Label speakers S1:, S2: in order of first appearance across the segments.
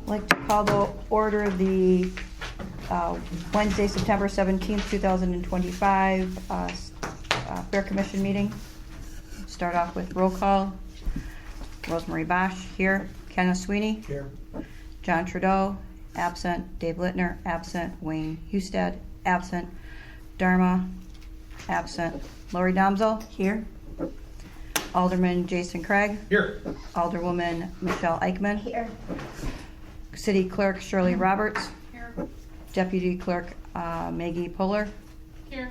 S1: I'd like to call to order the Wednesday, September 17th, 2025 Fair Commission meeting. Start off with roll call. Rosemary Bosch, here. Kenneth Sweeney.
S2: Here.
S1: John Trudeau, absent. Dave Littner, absent. Wayne Husted, absent. Dharma, absent. Lori Domzo, here. Alderman Jason Craig.
S2: Here.
S1: Alderwoman Michelle Eichmann.
S3: Here.
S1: City Clerk Shirley Roberts.
S3: Here.
S1: Deputy Clerk Maggie Puller.
S3: Here.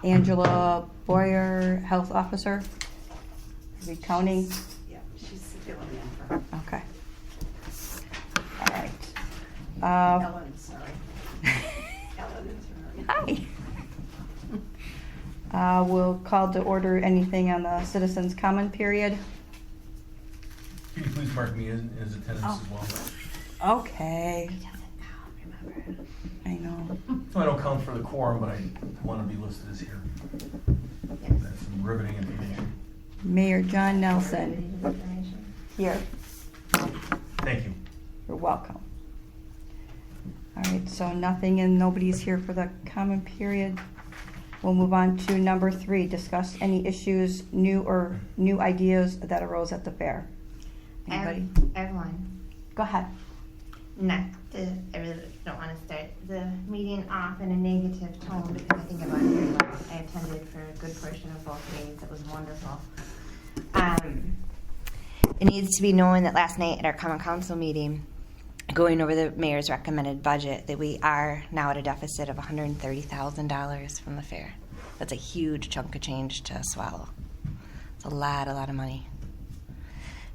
S1: Angela Boyer, Health Officer. Recounting.
S3: Yeah, she's filling in for
S1: Okay. All right.
S3: Ellen, sorry. Ellen is her.
S1: Hi. We'll call to order anything on the citizens' comment period.
S2: Could you please mark me in as attendance
S1: Oh.
S2: as well?
S1: Okay.
S3: He doesn't count, remember?
S1: I know.
S2: So I don't count for the quorum, but I want to be listed as here.
S3: Yes.
S2: That's some riveting information.
S1: Mayor John Nelson.
S3: Information.
S1: Here.
S2: Thank you.
S1: You're welcome. All right, so nothing and nobody's here for the comment period. We'll move on to number 3, discuss any issues, new ideas that arose at the fair. Anybody?
S3: Everyone.
S1: Go ahead.
S3: I really don't want to start the meeting off in a negative tone because I think it went very well. I attended for a good portion of both meetings. It was wonderful. It needs to be known that last night at our common council meeting, going over the mayor's recommended budget, that we are now at a deficit of $130,000 from the fair. That's a huge chunk of change to swallow. It's a lot of money.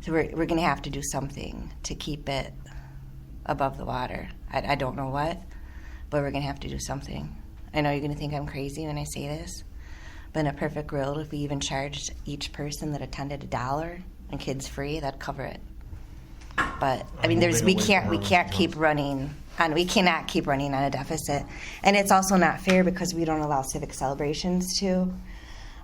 S3: So we're going to have to do something to keep it above the water. I don't know what, but we're going to have to do something. I know you're going to think I'm crazy when I say this, but in a perfect world, if we even charged each person that attended $1 and kids free, that'd cover it. But I mean, we can't keep running on. We cannot keep running on a deficit, and it's also not fair because we don't allow civic celebrations to.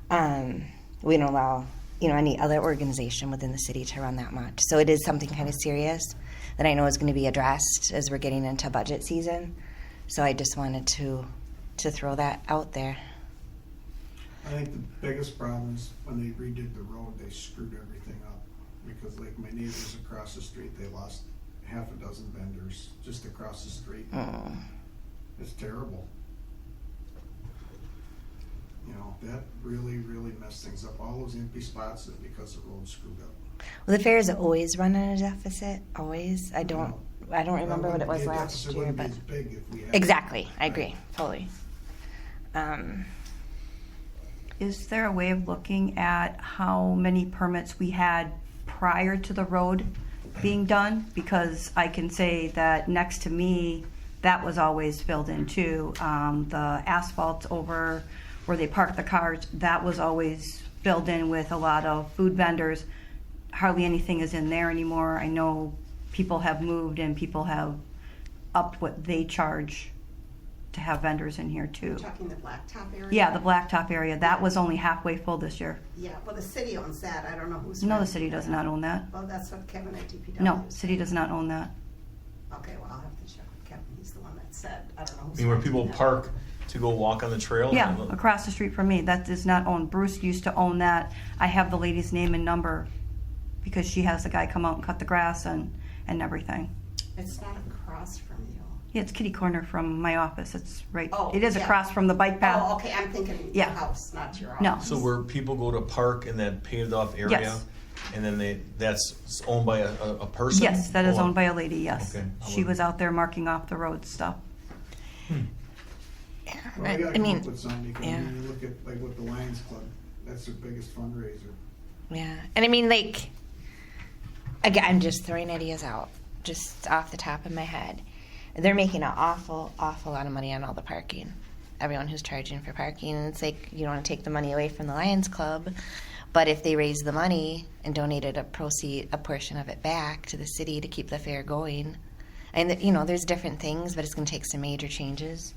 S3: We don't allow any other organization within the city to run that much. So it is something kind of serious that I know is going to be addressed as we're getting into budget season. So I just wanted to throw that out there.
S4: I think the biggest problem is when they redid the road, they screwed everything up. Because like my neighbors across the street, they lost half a dozen vendors just across the street. It's terrible. That really, really messed things up. All those empty spots is because the road screwed up.
S3: Well, the fair is always running a deficit. Always. I don't remember what it was last year,
S4: Wouldn't
S3: but
S4: be as big if we had
S3: exactly. I agree fully.
S1: Is there a way of looking at how many permits we had prior to the road being done? Because I can say that next to me, that was always filled in too. The asphalt over where they park the cars, that was always filled in with a lot of food vendors. Hardly anything is in there anymore. I know people have moved and people have upped what they charge to have vendors in here too.
S5: Talking the blacktop area?
S1: Yeah, the blacktop area, that was only halfway full this year.
S5: Yeah, well, the city owns that. I don't know who's.
S1: No, the
S5: renting
S1: city
S5: that
S1: does
S5: out.
S1: not own that.
S5: Well, that's what Kevin at DPW.
S1: No,
S5: said.
S1: city does not own that.
S5: Okay, well, I'll have to check with Kevin. He's the one that said, I don't know
S2: I
S5: who's.
S2: mean, where
S5: renting
S2: people
S5: that.
S2: park to go walk on the trail?
S1: Yeah, across the street from me, that is not owned. Bruce used to own that. I have the lady's name and number because she has the guy come out and cut the grass and everything.
S5: It's not across from you.
S1: Yeah, it's kitty corner from my office. It's right,
S5: Oh,
S1: it is
S5: yeah.
S1: across from the bike
S5: Oh,
S1: path.
S5: okay, I'm thinking
S1: Yeah.
S5: your house, not your office.
S1: No.
S2: So where people go to park in that paved off area?
S1: Yes.
S2: And then that's owned by a person?
S1: Yes, that is
S2: Oh,
S1: owned by a lady, yes.
S2: Okay.
S1: She was out there marking off the road stuff.
S4: Well, we gotta
S3: I
S4: come
S3: mean,
S4: up with something because
S3: yeah.
S4: when you look at like with the Lions Club, that's their biggest fundraiser.
S3: Yeah, and I mean, like, again, I'm just throwing ideas out, just off the top of my head. They're making an awful lot of money on all the parking. Everyone who's charging for parking, and it's like you don't want to take the money away from the Lions Club, but if they raise the money and donated a portion of it back to the city to keep the fair going, and there's different things, but it's going to take some major changes.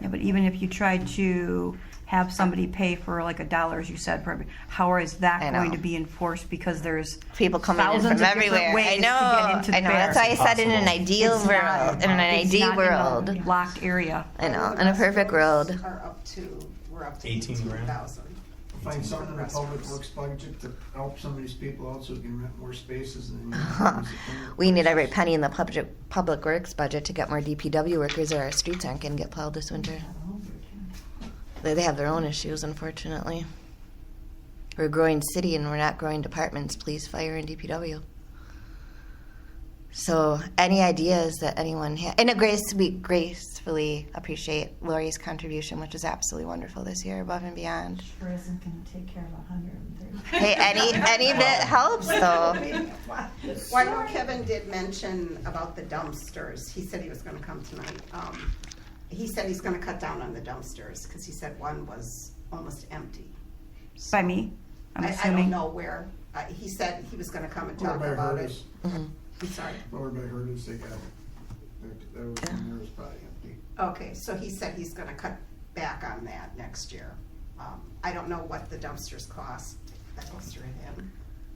S1: Yeah, but even if you tried to have somebody pay for like $1, as you said, how is that
S3: I know.
S1: going to be enforced? Because there's
S3: People coming in
S1: thousands
S3: from
S1: of different
S3: everywhere.
S1: ways
S3: I
S1: to
S3: know.
S1: get into the
S3: I know.
S1: fair.
S3: That's why I said in an ideal
S1: It's not-
S3: world. In an
S1: it's
S3: ideal
S1: not in a
S3: world.
S1: locked area.
S3: I know.
S5: The
S3: In a
S5: rest
S3: perfect
S5: roads
S3: world.
S5: Are up to, we're up to
S2: 18 grand?
S5: 18,000.
S4: Find something in the public
S5: Restrooms.
S4: works budget to help some of these people out so we can rent more spaces and then.
S3: We need every penny in the public works budget to get more DPW workers, or our streets aren't going to get plowed this winter. They have their own issues, unfortunately. We're a growing city and we're not growing departments, police, fire, and DPW. So, any ideas that anyone has? And we gracefully appreciate Lori's contribution, which is absolutely wonderful this year, above and beyond.
S6: Sure isn't gonna take care of 130.
S3: Hey, any bit helps, though.
S5: Well, I know Kevin did mention about the dumpsters. He said he was gonna come tonight. He said he's gonna cut down on the dumpsters, because he said one was almost empty.
S1: By me, I'm
S5: I don't
S1: assuming.
S5: know where. He said he was gonna come and
S4: Over
S5: talk
S4: by
S5: about it.
S4: Herdis,
S5: I'm sorry.
S4: over by Herdis, they got, that was, there was probably empty.
S5: Okay, so he said he's gonna cut back on that next year. I don't know what the dumpsters cost. That goes through him,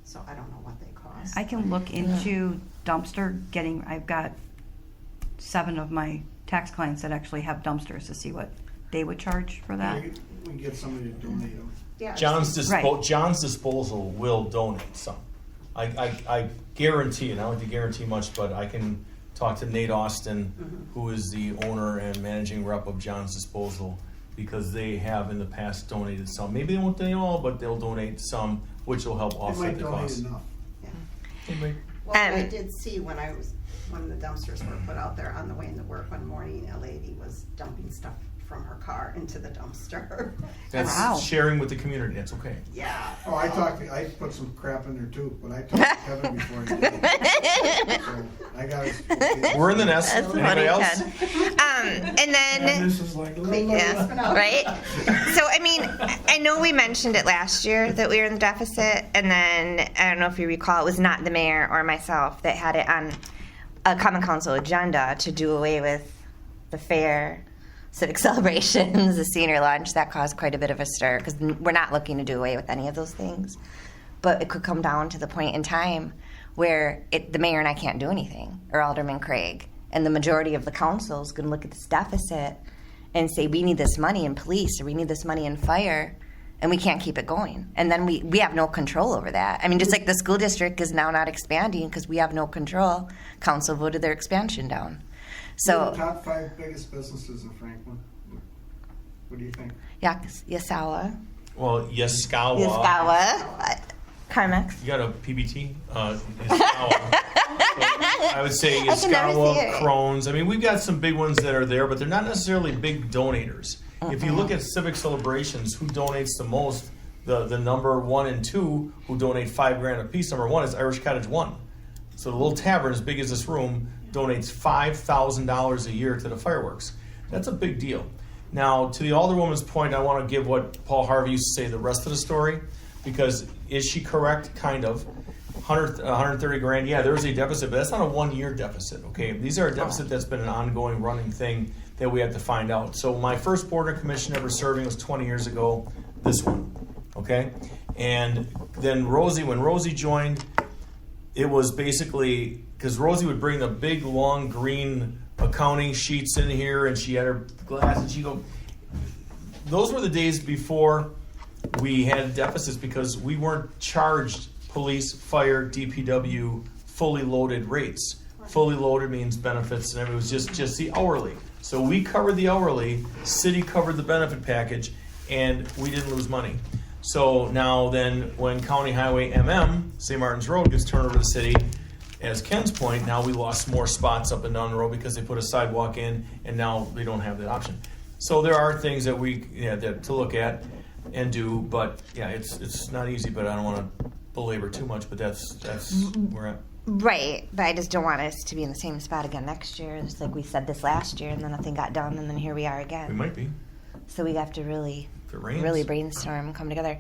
S5: so I don't know what they cost.
S1: I can look into dumpster getting, I've got 7 of my tax clients that actually have dumpsters to see what they would charge for that.
S4: We can get somebody to donate them.
S5: Yeah,
S2: John's
S1: Right.
S2: John's disposal will donate some. I guarantee, and I don't like to guarantee much, but I can talk to Nate Austin, who is the owner and managing rep of John's Disposal, because they have in the past donated some. Maybe they won't donate all, but they'll donate some, which will help
S4: They
S2: offset
S4: might
S2: the
S4: donate
S2: cost.
S4: enough.
S5: Well, I did see when the dumpsters were put out there on the way into work one morning, a lady was dumping stuff from her car into the dumpster.
S2: That's
S1: Wow.
S2: sharing with the community. That's okay.
S5: Yeah.
S4: Oh, I put some crap in there too, but I talked to Kevin before I did it. So I got it.
S2: We're in the nest.
S3: That's
S2: Anybody
S3: funny,
S2: else?
S3: Ken. And then,
S4: This is like.
S3: yeah, right? So, I mean, I know we mentioned it last year that we were in the deficit, and then, I don't know if you recall, it was not the mayor or myself that had it on a common council agenda to do away with the fair, civic celebrations, the senior lunch. That caused quite a bit of a stir, because we're not looking to do away with any of those things. But it could come down to the point in time where the mayor and I can't do anything, or Alderman Craig. And the majority of the council is going to look at this deficit and say, we need this money in police, or we need this money in fire, and we can't keep it going. And then we have no control over that. I mean, just like the school district is now not expanding because we have no control. Council voted their expansion down. So,
S4: Top 5 biggest businesses in Franklin. What do you think?
S3: Yasawa,
S2: Well, Yaskawa.
S3: Carmex.
S2: You got a PBT? Yaskawa. So I would say
S3: I can never see
S2: Yaskawa,
S3: it.
S2: Crohn's. I mean, we've got some big ones that are there, but they're not necessarily big donators. If you look at civic celebrations, who donates the most? The number 1 and 2 who donate $5,000 a piece. Number 1 is Irish Cottage 1. So the little tavern, as big as this room, donates $5,000 a year to the fireworks. That's a big deal. Now, to the Alderwoman's point, I want to give what Paul Harvey used to say, the rest of the story, because is she correct? Kind of. 130 grand, yeah, there's a deficit, but that's not a 1-year deficit, okay? These are a deficit that's been an ongoing running thing that we have to find out. So my first board and commission ever serving was 20 years ago, this one, okay? And then Rosie, when Rosie joined, it was basically, because Rosie would bring the big, long, green accounting sheets in here, and she had her glass, and she'd go, those were the days before we had deficits, because we weren't charged police, fire, DPW fully loaded rates. Fully loaded means benefits, and it was just the hourly. So we covered the hourly, city covered the benefit package, and we didn't lose money. So now then, when County Highway St. Martin's Road, gets turned over to the city, as Ken's point, now we lost more spots up and down the road because they put a sidewalk in, and now they don't have that option. So there are things that to look at and do, but yeah, it's not easy. But I don't want to belabor too much. But that's where we're at.
S3: Right, but I just don't want us to be in the same spot again next year. Just like we said this last year, and then nothing got done, and then here we are
S2: We
S3: again.
S2: might be
S3: So we have to really,
S2: if it rains.
S3: really brainstorm and come together.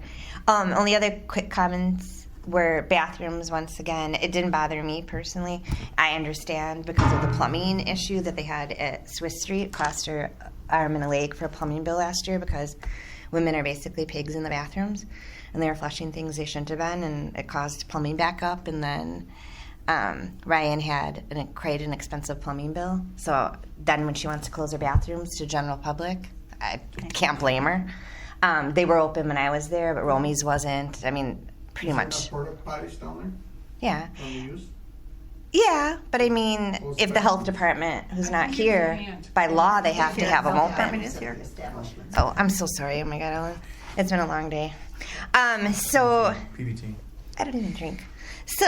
S3: Only other quick comments were bathrooms once again. It didn't bother me personally. I understand because of the plumbing issue that they had at Swiss Street. Cost her arm and a leg for a plumbing bill last year because women are basically pigs in the bathrooms, and they were flushing things they shouldn't have been, and it caused plumbing backup. And then Ryan had quite an expensive plumbing bill. So then when she wants to close her bathrooms to general public, I can't blame her. They were open when I was there, but Romy's wasn't. I mean, pretty
S4: Is there
S3: much.
S4: no porta potties down
S3: Yeah.
S4: there on the use?
S3: Yeah, but I mean,
S4: Well,
S3: if the health department, who's not
S7: think
S3: here,
S7: you can't.
S3: by law, they have to have them
S1: Health department
S3: open.
S1: is here.
S5: Establishments.
S3: Oh, I'm so sorry. Oh my God, Ellen. It's been a long day. So
S2: PBT.
S3: I don't even drink. So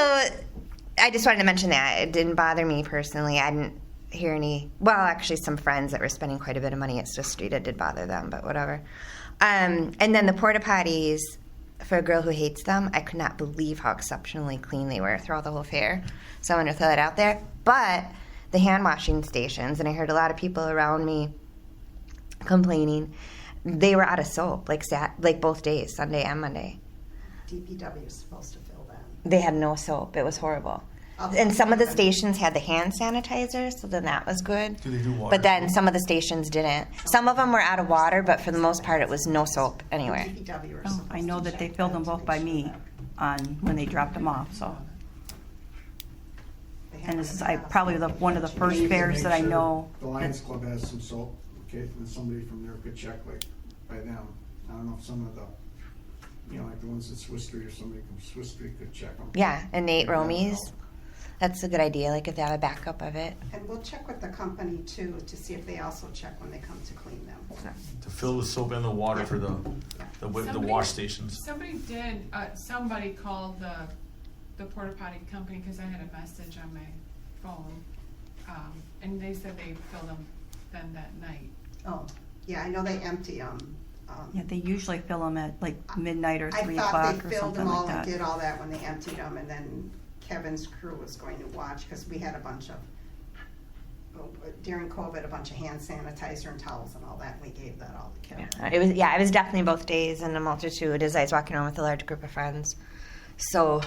S3: I just wanted to mention that. It didn't bother me personally. I didn't hear any, well, actually some friends that were spending quite a bit of money at Swiss Street, it did bother them, but whatever. And then the porta potties, for a girl who hates them, I could not believe how exceptionally clean they were throughout the whole fair. So I wanted to throw that out there. But the hand washing stations, and I heard a lot of people around me complaining, they were out of soap, like both days, Sunday and Monday.
S5: DPW is supposed to fill that.
S3: They had no soap. It was horrible.
S5: Oh.
S3: And some of the stations had the hand sanitizer, so then that was good.
S2: Do they do water
S3: But then
S2: soap?
S3: some of the stations didn't. Some of them were out of water, but for the most part, it was no soap anywhere.
S5: DPW are
S1: Oh,
S5: supposed
S1: I know
S5: to
S1: that they
S5: check
S1: filled
S5: that
S1: them
S5: to
S1: both
S5: make
S1: by
S5: sure
S1: me
S5: that
S1: on when they dropped them off, so.
S5: they
S1: And
S5: have
S1: this is
S5: it.
S1: probably one of the first
S4: Maybe
S1: fairs
S4: make
S1: that I
S4: sure
S1: know.
S4: The Lions Club has some soap, okay, and somebody from there could check like by them. I don't know if some of the, like the ones at Swiss Street or somebody from Swiss Street could check them.
S3: Yeah, and Nate Romy's. That's a good idea, like if they have a backup of it.
S5: And we'll check with the company too, to see if they also check when they come to clean them.
S2: To fill the soap and the water for the
S7: Somebody-
S2: wash stations.
S7: Somebody called the porta potty company, because I had a message on my phone, and they said they filled them then that night.
S5: Oh, yeah, I know they empty them.
S1: Yeah, they usually fill them at like midnight or
S5: I
S1: 3
S5: thought
S1: o'clock
S5: they
S1: or
S5: filled
S1: something
S5: them all
S1: like
S5: and
S1: that.
S5: did all that when they emptied them, and then Kevin's crew was going to watch, because we had a bunch of, during COVID, a bunch of hand sanitizer and towels and all that, and we gave that all to Kevin.
S3: It was definitely both days and a multitude as I was walking around with a large group of friends. So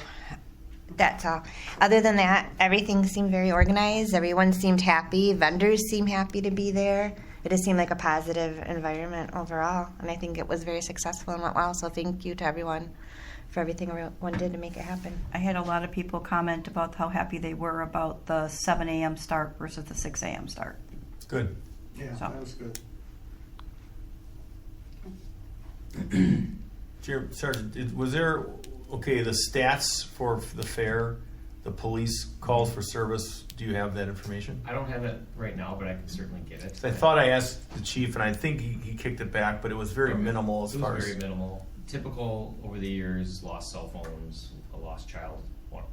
S3: that's all. Other than that, everything seemed very organized. Everyone seemed happy. Vendors seemed happy to be there. It just seemed like a positive environment overall. And I think it was very successful and went well. So thank you to everyone for everything everyone did to make it happen.
S1: I had a lot of people comment about how happy they were about the 7 a.m. start versus the 6 a.m. start.
S2: Good.
S4: Yeah,
S1: So.
S4: that was good.
S2: Sergeant, was there, okay, the stats for the fair, the police calls for service, do you have that information?
S8: I don't have it right now, but I can certainly get it.
S2: I thought I asked the chief, and I think he kicked it back, but it was very minimal as
S8: It
S2: far
S8: was
S2: as.
S8: very minimal. Typical over the years: lost cell phones, a lost child, one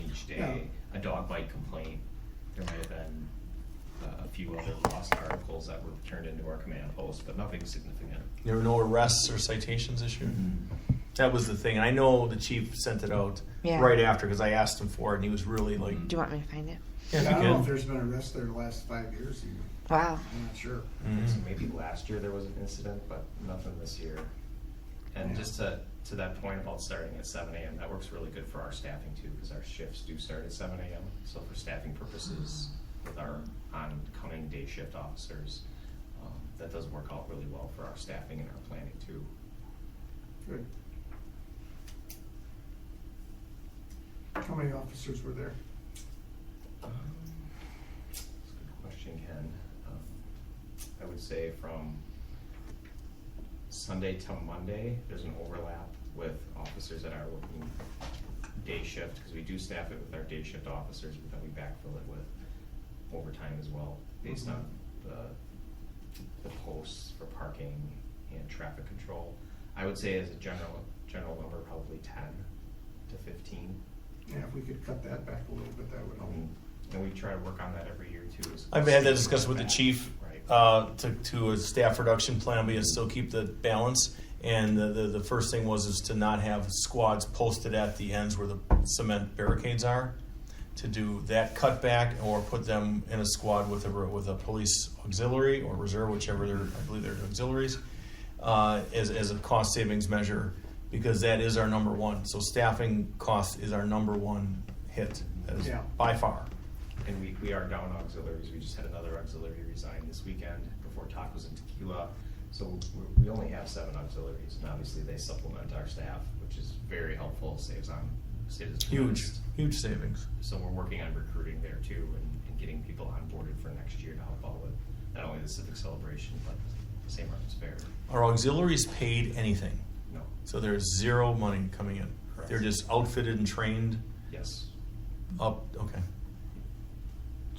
S8: each day, a dog bite complaint. There might have been a few other lost articles that were turned into our command post, but nothing significant.
S2: There were no arrests or citations issued? That was the thing. And I know the chief sent it out
S3: Yeah.
S2: right after, because I asked him for it, and he was really like,
S3: Do you want me to find it?
S2: yeah,
S4: I
S2: if
S4: don't
S2: you
S4: know if
S2: could.
S4: there's been arrests there the last 5 years even.
S3: Wow.
S4: I'm not sure.
S2: Mhm.
S8: So maybe last year there was an incident, but nothing this year. And
S4: Yeah.
S8: just to that point about starting at 7 a.m., that works really good for our staffing too, because our shifts do start at 7 a.m. So for staffing purposes, with our oncoming day shift officers, that does work out really well for our staffing and our planning too.
S4: Good. How many officers were there?
S8: That's a good question, Ken. I would say from Sunday to Monday, there's an overlap with officers that are working day shift, because we do staff it with our day shift officers, but then we backfill it with overtime as well, based on the posts for parking and traffic control. I would say as a general number, probably 10 to 15.
S4: Yeah, if we could cut that back a little bit, that would help.
S8: And we try to work on that every year too.
S2: I've had that discussion with the chief,
S8: Right.
S2: to a staff reduction plan, but yet still keep the balance. And the first thing was to not have squads posted at the ends where the cement barricades are, to do that cutback, or put them in a squad with a police auxiliary or reserve, whichever I believe they're auxiliaries, as a cost savings measure, because that is our number one. So staffing cost is our number one hit, that is
S4: Yeah.
S2: by far.
S8: And we are down auxiliaries. We just had another auxiliary resign this weekend before Tacos and Tequila. So we only have 7 auxiliaries, and obviously they supplement our staff, which is very helpful, saves
S2: Huge, huge savings.
S8: So we're working on recruiting there too, and getting people onboarded for next year to help out with not only the Civic Celebration, but the St. Martin's Fair.
S2: Are auxiliaries paid anything?
S8: No,
S2: So there's zero money coming in?
S8: Correct.
S2: They're just outfitted and trained
S8: yes.
S2: up, okay.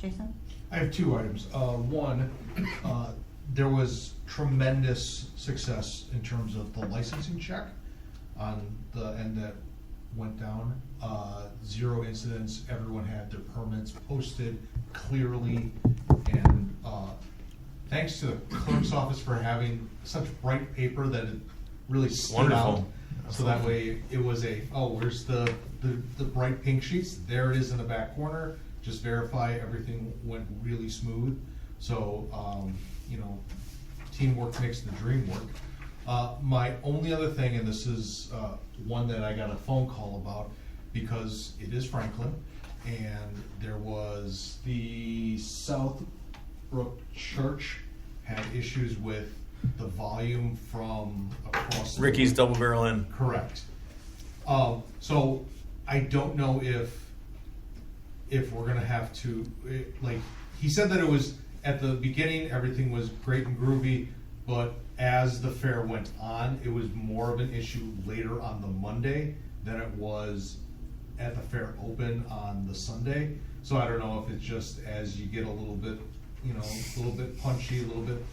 S1: Jason?
S9: I have 2 items. One, there was tremendous success in terms of the licensing check on the end that went down. 0 incidents, everyone had their permits posted clearly, and thanks to the clerk's office for having such bright paper that it really stood out.
S2: Wonderful.
S9: So that way, it was where's the bright pink sheets? There it is in the back corner. Just verify everything went really smooth. So, teamwork makes the dream work. My only other thing, and this is one that I got a phone call about, because it is Franklin, and there was the Southbrook Church had issues with the volume from across the
S2: Ricky's Double Barrel Inn.
S9: Correct. So I don't know if we're gonna have to, like, he said that it was, at the beginning, everything was great and groovy, but as the fair went on, it was more of an issue later on the Monday than it was at the fair open on the Sunday. So I don't know if it's just as you get a little bit, a little bit punchy, a little bit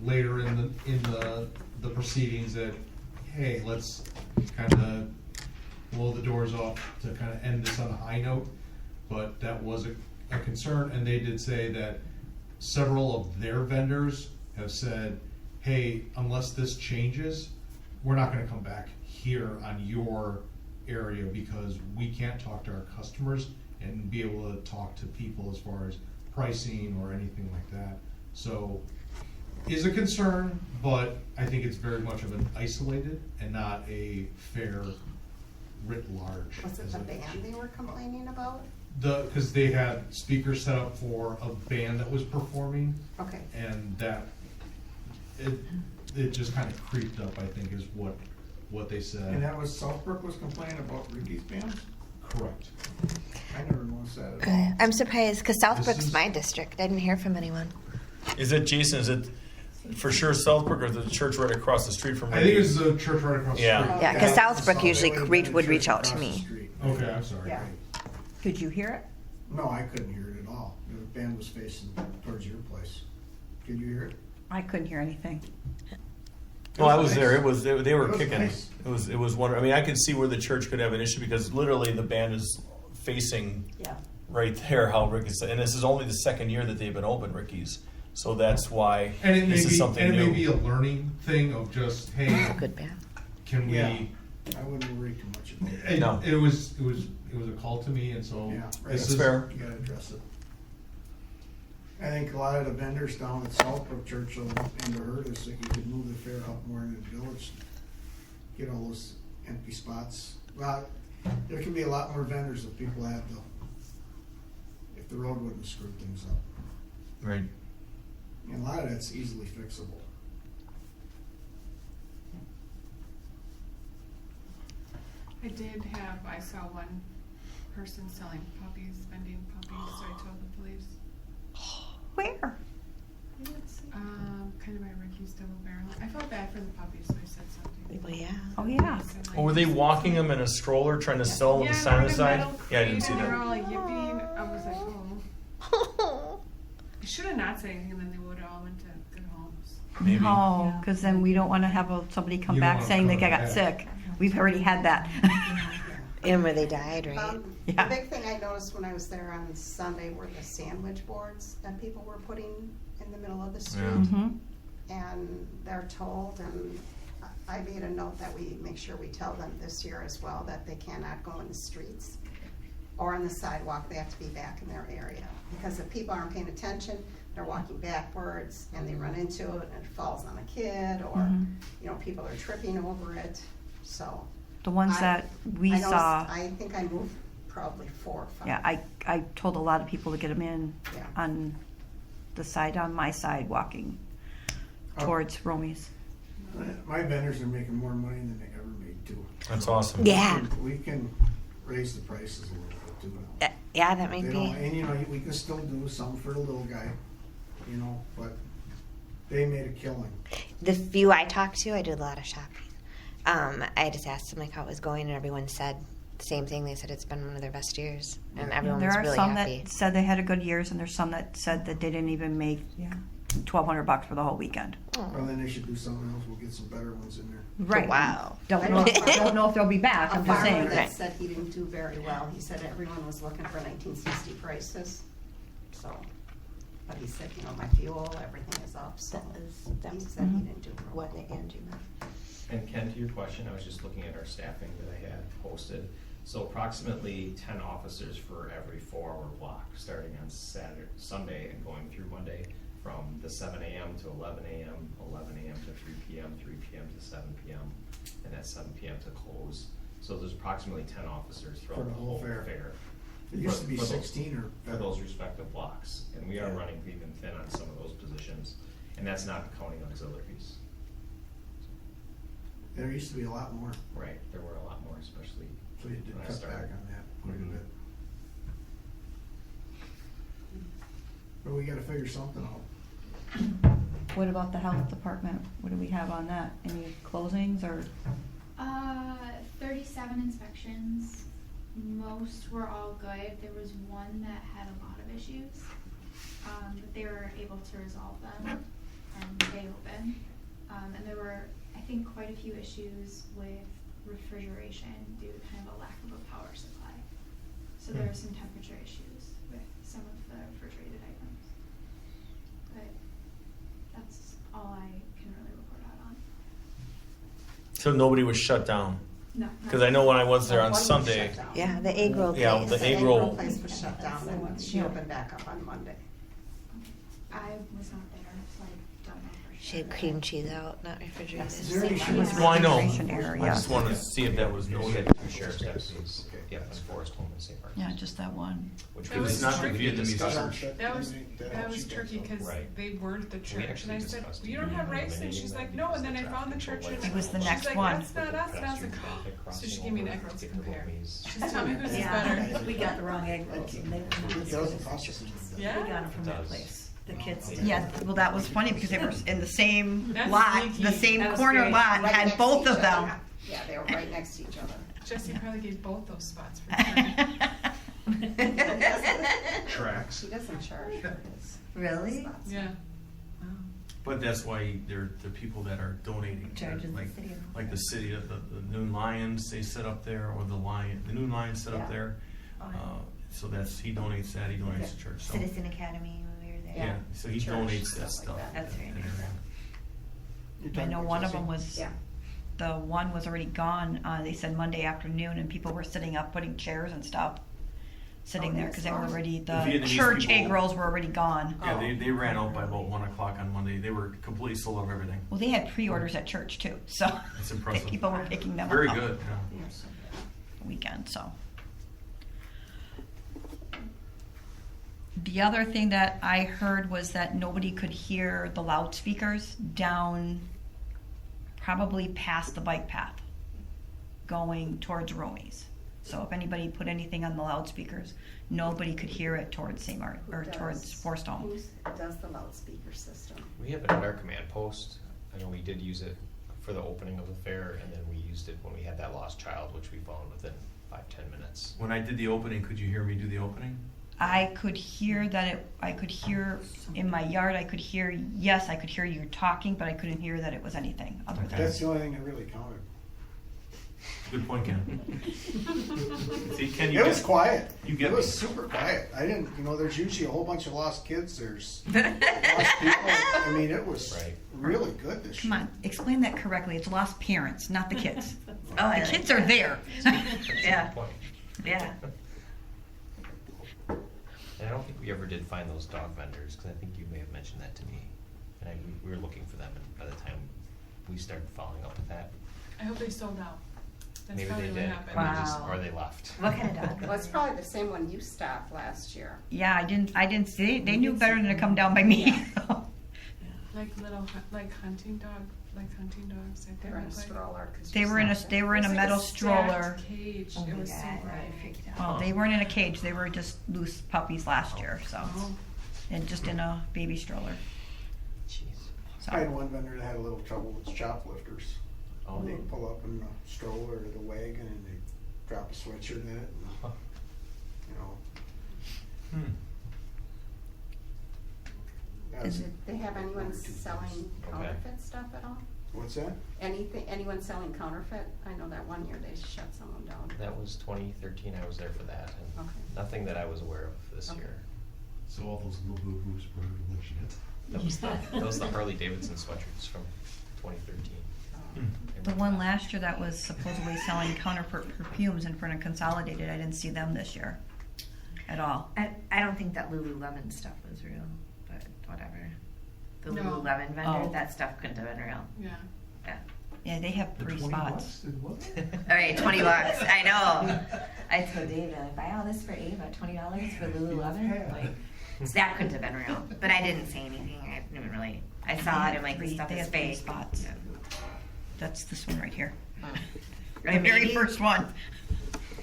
S9: later in the proceedings that, hey, let's kind of blow the doors off to kind of end this on a high note. But that was a concern, and they did say that several of their vendors have said, hey, unless this changes, we're not gonna come back here on your area because we can't talk to our customers and be able to talk to people as far as pricing or anything like that. So, is a concern, but I think it's very much of an isolated and not a fair writ large.
S5: Was it
S9: as
S5: the
S9: a-
S5: band they were complaining about?
S9: because they had speakers set up for a band that was performing,
S5: Okay.
S9: and that, it just kind of creeped up, I think, is what they
S4: And
S9: said.
S4: that was, Southbrook was complaining about Ricky's bands?
S9: Correct.
S4: I never noticed that at all.
S3: I'm surprised, because Southbrook's
S9: is-
S3: my district. I didn't hear from anyone.
S2: Is it, Jason, is it for sure Southbrook or the church right across the street from
S9: I think
S2: Ricky's?
S9: it's the church right across the
S2: Yeah.
S9: street.
S3: Yeah, 'cause
S4: That was
S3: Southbrook
S4: the
S3: usually
S4: South-
S3: would
S4: the
S3: reach
S4: church
S3: out to
S4: across the
S3: me.
S4: street.
S9: Okay, I'm sorry.
S5: Yeah.
S1: Could you hear it?
S4: No, I couldn't hear it at all. The band was facing towards your place. Could you hear it?
S1: I couldn't hear anything.
S2: Well, I was there. It was, they were
S4: It was
S2: kicking.
S4: nice.
S2: It was wonderful. I mean, I could see where the church could have an issue because literally the band is facing
S1: Yeah.
S2: right there how Ricky's, and this is only the second year that they've been open, Ricky's. So that's why
S9: And it may
S2: this is
S9: be,
S2: something
S9: and it
S2: new.
S9: may be a learning thing of just, hey,
S3: Good band.
S9: can we?
S4: Yeah. I wouldn't worry too much about it.
S9: And
S2: No.
S9: it was a call to me, and so
S4: Yeah, right.
S9: this
S2: That's
S9: is
S2: fair.
S4: You gotta address it. I think a lot of the vendors down at Southbrook Church will end to hurt us, like you could move the fair up more into the village. Get all those empty spots. Well, there can be a lot more vendors if people had if the road wouldn't screw things up.
S2: Right.
S4: And a lot of that's easily fixable.
S7: I saw one person selling puppies, vending puppies, so I told the police.
S1: Where?
S7: Kind of by Ricky's Double Barrel. I felt bad for the puppies, so I said something.
S3: Well, yeah.
S1: Oh, yeah.
S2: Oh, were they walking them in a stroller trying to sell them
S7: Yeah,
S2: the sign on
S7: on
S2: the
S7: a
S2: side?
S7: metal
S2: Yeah, I didn't
S7: crate,
S2: see
S7: and they were
S2: that.
S7: all yipping. I was like, oh. I should have not said anything, and then they would have all went to good homes.
S2: Maybe.
S1: No, because then we don't want to have somebody come
S9: You don't
S1: back
S9: wanna
S1: saying they
S9: cover
S1: got
S9: that.
S1: sick. We've already had that.
S3: And where they died, right?
S5: The
S1: Yeah.
S5: big thing I noticed when I was there on Sunday were the sandwich boards that people were putting in the middle of the street.
S1: Mhm.
S5: And they're told, and I made a note that we make sure we tell them this year as well, that they cannot go in the streets or on the sidewalk, they have to be back in their area. Because if people aren't paying attention, they're walking backwards and they run into it and it falls on a kid, or,
S1: Mhm.
S5: people are tripping over it, so.
S1: The ones
S5: I-
S1: that we
S5: I noticed-
S1: saw,
S5: I think I moved probably 4 or 5.
S1: yeah, I told a lot of people to get them in
S5: Yeah.
S1: on the side, on my side, walking
S4: Oh.
S1: towards Romy's.
S4: My vendors are making more money than they ever made too.
S2: That's awesome.
S3: Yeah.
S4: We can raise the prices a little bit too now.
S3: Yeah, that might
S4: They
S3: be.
S4: don't, and you know, we can still do some for the little guy, you know, but they made a killing.
S3: The few I talked to, I did a lot of shopping. I just asked them like how it was going, and everyone said the same thing. They said it's been one of their best years, and everyone
S1: There
S3: was
S1: are
S3: really
S1: some
S3: happy.
S1: that said they had a good years, and there's some that said that they didn't even make $1,200 for the whole weekend.
S4: Well, then they should do something else. We'll get some better ones in there.
S1: Right.
S3: Wow.
S1: Don't know, don't know if they'll be back,
S5: A
S1: I'm just
S5: farmer
S1: saying.
S5: that
S3: Right.
S5: said he didn't do very well, he said everyone was looking for 1960 prices, so. But he said, you know, my fuel, everything is up, so he said he didn't do real well.
S3: What Angie meant.
S8: And Ken, to your question, I was just looking at our staffing that I had posted. So approximately 10 officers for every 4-hour block, starting on Sunday and going through Monday, from the 7 a.m. to 11 a.m., 11 a.m. to 3 p.m., 3 p.m. to 7 p.m., and at 7 p.m. to close. So there's approximately 10 officers throughout the whole fair.
S4: It used to be
S8: For those-
S4: 16 or
S8: for those respective blocks, and we are running even thin on some of those positions, and that's not counting auxiliaries.
S4: There used to be a lot more,
S8: Right, there were a lot more, especially
S4: so you did
S8: when I
S4: cut back
S8: started.
S4: on that quite a
S8: Mhm.
S4: bit. But we gotta figure something out.
S1: What about the health department? What do we have on that? Any closings or?
S10: 37 inspections. Most were all good. There was one that had a lot of issues, but they were able to resolve them and stay open. And there were, I think, quite a few issues with refrigeration due to kind of a lack of a power supply. So there were some temperature issues with some of the refrigerated items. But that's all I can really report out on.
S2: So nobody was shut down.
S10: No.
S2: Because I know when I was there on
S5: One was
S2: Sunday,
S5: shut down.
S3: Yeah, the egg roll
S2: Yeah,
S3: place.
S2: the egg roll.
S5: place was shut down, and she opened back up on Monday.
S10: I was not there, so I don't know for sure.
S3: She had cream cheese out, not refrigerated.
S5: Yes.
S4: Is there any
S1: It was
S4: shoes?
S2: well, I know.
S1: refrigeration area.
S2: I just wanted to see if that was
S8: We
S2: noted.
S8: had 2 sheriff's deputies, yeah, that's Forest Home and St. Martin's.
S1: Yeah, just that one.
S8: Which
S7: That
S8: we
S7: was
S2: not the
S8: we
S2: Vietnamese
S8: discussed.
S2: church.
S7: That was tricky because
S8: Right.
S7: they were at the church, and
S8: actually
S7: I said,
S8: discussed
S7: well, you don't have rice, and
S8: eliminating
S7: she's
S8: that
S7: like, no, and then I
S8: because
S7: found the
S8: the
S7: church,
S8: traffic
S7: and
S1: It was the
S7: she's
S1: next
S7: like,
S1: one.
S7: that's not us, and I was like, oh. So she gave me an egg roll to compare. She's tell me whose is
S6: Yeah,
S7: better.
S6: we got the wrong egg rolls, and they were not
S4: It doesn't cost us anything.
S6: We
S7: Yeah?
S6: got them from that
S8: does.
S6: place. The kids did.
S1: Yeah, well, that was funny because they were in the same
S7: That's
S1: lot,
S7: sneaky.
S1: the same
S6: That was
S1: corner
S6: great.
S1: lot,
S5: Right
S1: had
S5: next
S1: both
S5: to
S1: of
S5: each
S1: them.
S5: other. Yeah, they were right next to each other.
S7: Jesse probably gave both those spots for free.
S8: Tracks.
S5: She doesn't charge for his
S6: Really?
S5: spots.
S7: Yeah.
S2: But that's why they're the people that are donating.
S6: Charges the
S2: like,
S6: city of-
S2: like the city, the Noon Lions, they sit up there, or the Noon Lions sit
S5: Yeah.
S2: up there.
S6: Oh, yeah.
S2: So he donates that, he donates to church. So,
S3: Citizen Academy when we were there.
S2: yeah, so he
S5: Church,
S2: donates that
S5: stuff
S2: stuff.
S5: like that.
S3: That's very
S2: and
S3: nice.
S2: everything.
S4: You're
S1: I
S4: talking
S1: know
S4: about
S1: one of
S4: Jesse?
S1: them was,
S5: Yeah.
S1: the one was already gone, they said Monday afternoon, and people were sitting up, putting chairs and stuff, sitting
S5: Oh,
S1: there,
S5: that's
S1: because they were
S5: awesome.
S1: already,
S2: The
S1: the
S2: Vietnamese
S1: church
S2: people-
S1: egg rolls were already gone.
S2: Yeah, they ran out by about 1 o'clock on Monday. They were completely sold of everything.
S1: Well, they had pre-orders at church too, so.
S2: That's impressive.
S1: People were picking them up.
S2: Very good, yeah.
S1: the weekend, so. The other thing that I heard was that nobody could hear the loudspeakers down probably past the bike path going towards Romy's. So if anybody put anything on the loudspeakers, nobody could hear it towards St. Martin, or
S5: Who
S1: towards
S5: does-
S1: Forest Home.
S5: Who does the loudspeaker system?
S8: We have it at our command post. I know we did use it for the opening of the fair, and then we used it when we had that lost child, which we found within 5-10 minutes.
S2: When I did the opening, could you hear me do the opening?
S1: I could hear I could hear in my yard, I could hear you talking, but I couldn't hear that it was anything other than.
S4: That's the only thing that really counted.
S2: Good point, Ken. See, Ken, you
S4: It was
S2: get-
S4: quiet.
S2: you get
S4: It was
S2: me.
S4: super quiet. I didn't, there's usually a whole bunch of lost kids. There's lost people. I mean, it was
S8: Right.
S4: really good this
S1: Come
S4: year.
S1: on, explain that correctly. It's lost parents, not the kids.
S3: Oh, I
S1: The
S3: like
S1: kids are there.
S8: That's a good
S3: Yeah.
S8: point.
S3: Yeah.
S8: And I don't think we ever did find those dog vendors, because I think you may have mentioned that to me. And we were looking for them, and by the time we started following up with that,
S7: I hope they sold out. That's
S8: maybe
S7: probably
S8: they
S7: what
S8: did,
S7: happened.
S8: and we just,
S3: Wow.
S8: or they left.
S3: What kind of dog?
S5: Well, it's probably the same one you stopped last year.
S1: Yeah, I didn't see, they knew better than to come down by me.
S7: Like little, like hunting dog like hunting dogs. I
S5: They're in a
S7: think, like,
S5: stroller. 'cause
S1: They
S5: you
S1: were in a
S5: saw
S1: they
S5: it.
S1: were in a
S7: it was like
S1: metal
S7: stacked
S1: stroller.
S7: Cage.
S3: Oh
S7: It
S3: my
S7: was so
S3: God, I
S7: bright.
S3: freaked out.
S1: Well, they weren't in a cage. They were just loose puppies last year, so
S7: Oh.
S1: and just in a baby stroller.
S4: I had
S1: So
S4: one vendor that had a little trouble with shoplifters.
S8: Oh.
S4: They pull up in the stroller or the wagon and they drop a sweatshirt in it, and, you know.
S2: Hmm.
S4: that was-
S1: Is it-
S5: They have anyone selling
S8: Okay.
S5: counterfeit stuff at all?
S4: What's that?
S5: Anyone selling counterfeit? I know that one year they shut someone down.
S11: That was 2013, I was there for that, and
S5: Okay.
S11: nothing that I was aware of this
S5: Okay.
S11: year.
S9: So all those little boo-boos were legit.
S11: That was the Harley Davidson sweatshirts from 2013.
S1: the one last year that was supposedly selling counterfeit perfumes in front of Consolidated, I didn't see them this year at all.
S3: I don't think that Lululemon stuff was real, but whatever. The
S7: No.
S3: Lululemon vendor,
S1: Oh.
S3: that stuff couldn't have been real.
S7: Yeah.
S3: Yeah.
S1: Yeah, they have 3 spots.
S3: All right, $20. I know. I told Dave, like, buy all this for Ava, $20 for Lululemon. Like, so that couldn't have been real. But I didn't say anything. I didn't really. I saw it and like, this stuff
S1: They
S3: is
S1: had 3
S3: fake.
S1: spots. That's this one right here.
S3: Or
S1: The very
S3: maybe-
S1: first one.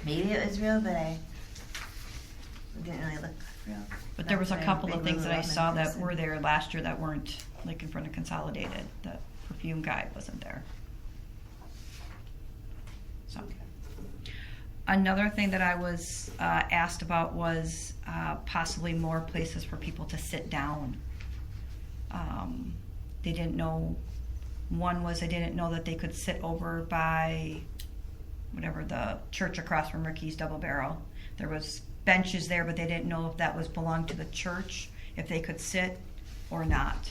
S3: Maybe it was real, but it didn't really look real.
S1: But there was a
S3: Not
S1: couple
S3: big
S1: of things that I
S3: Lululemon
S1: saw that
S3: person.
S1: were there last year that weren't like in front of Consolidated. The perfume guy wasn't there. So. Another thing that I was asked about was possibly more places for people to sit down. They didn't know. One was they didn't know that they could sit over by whatever the church across from Ricky's Double Barrel. There was benches there, but they didn't know if that was belonged to the church, if they could sit or not.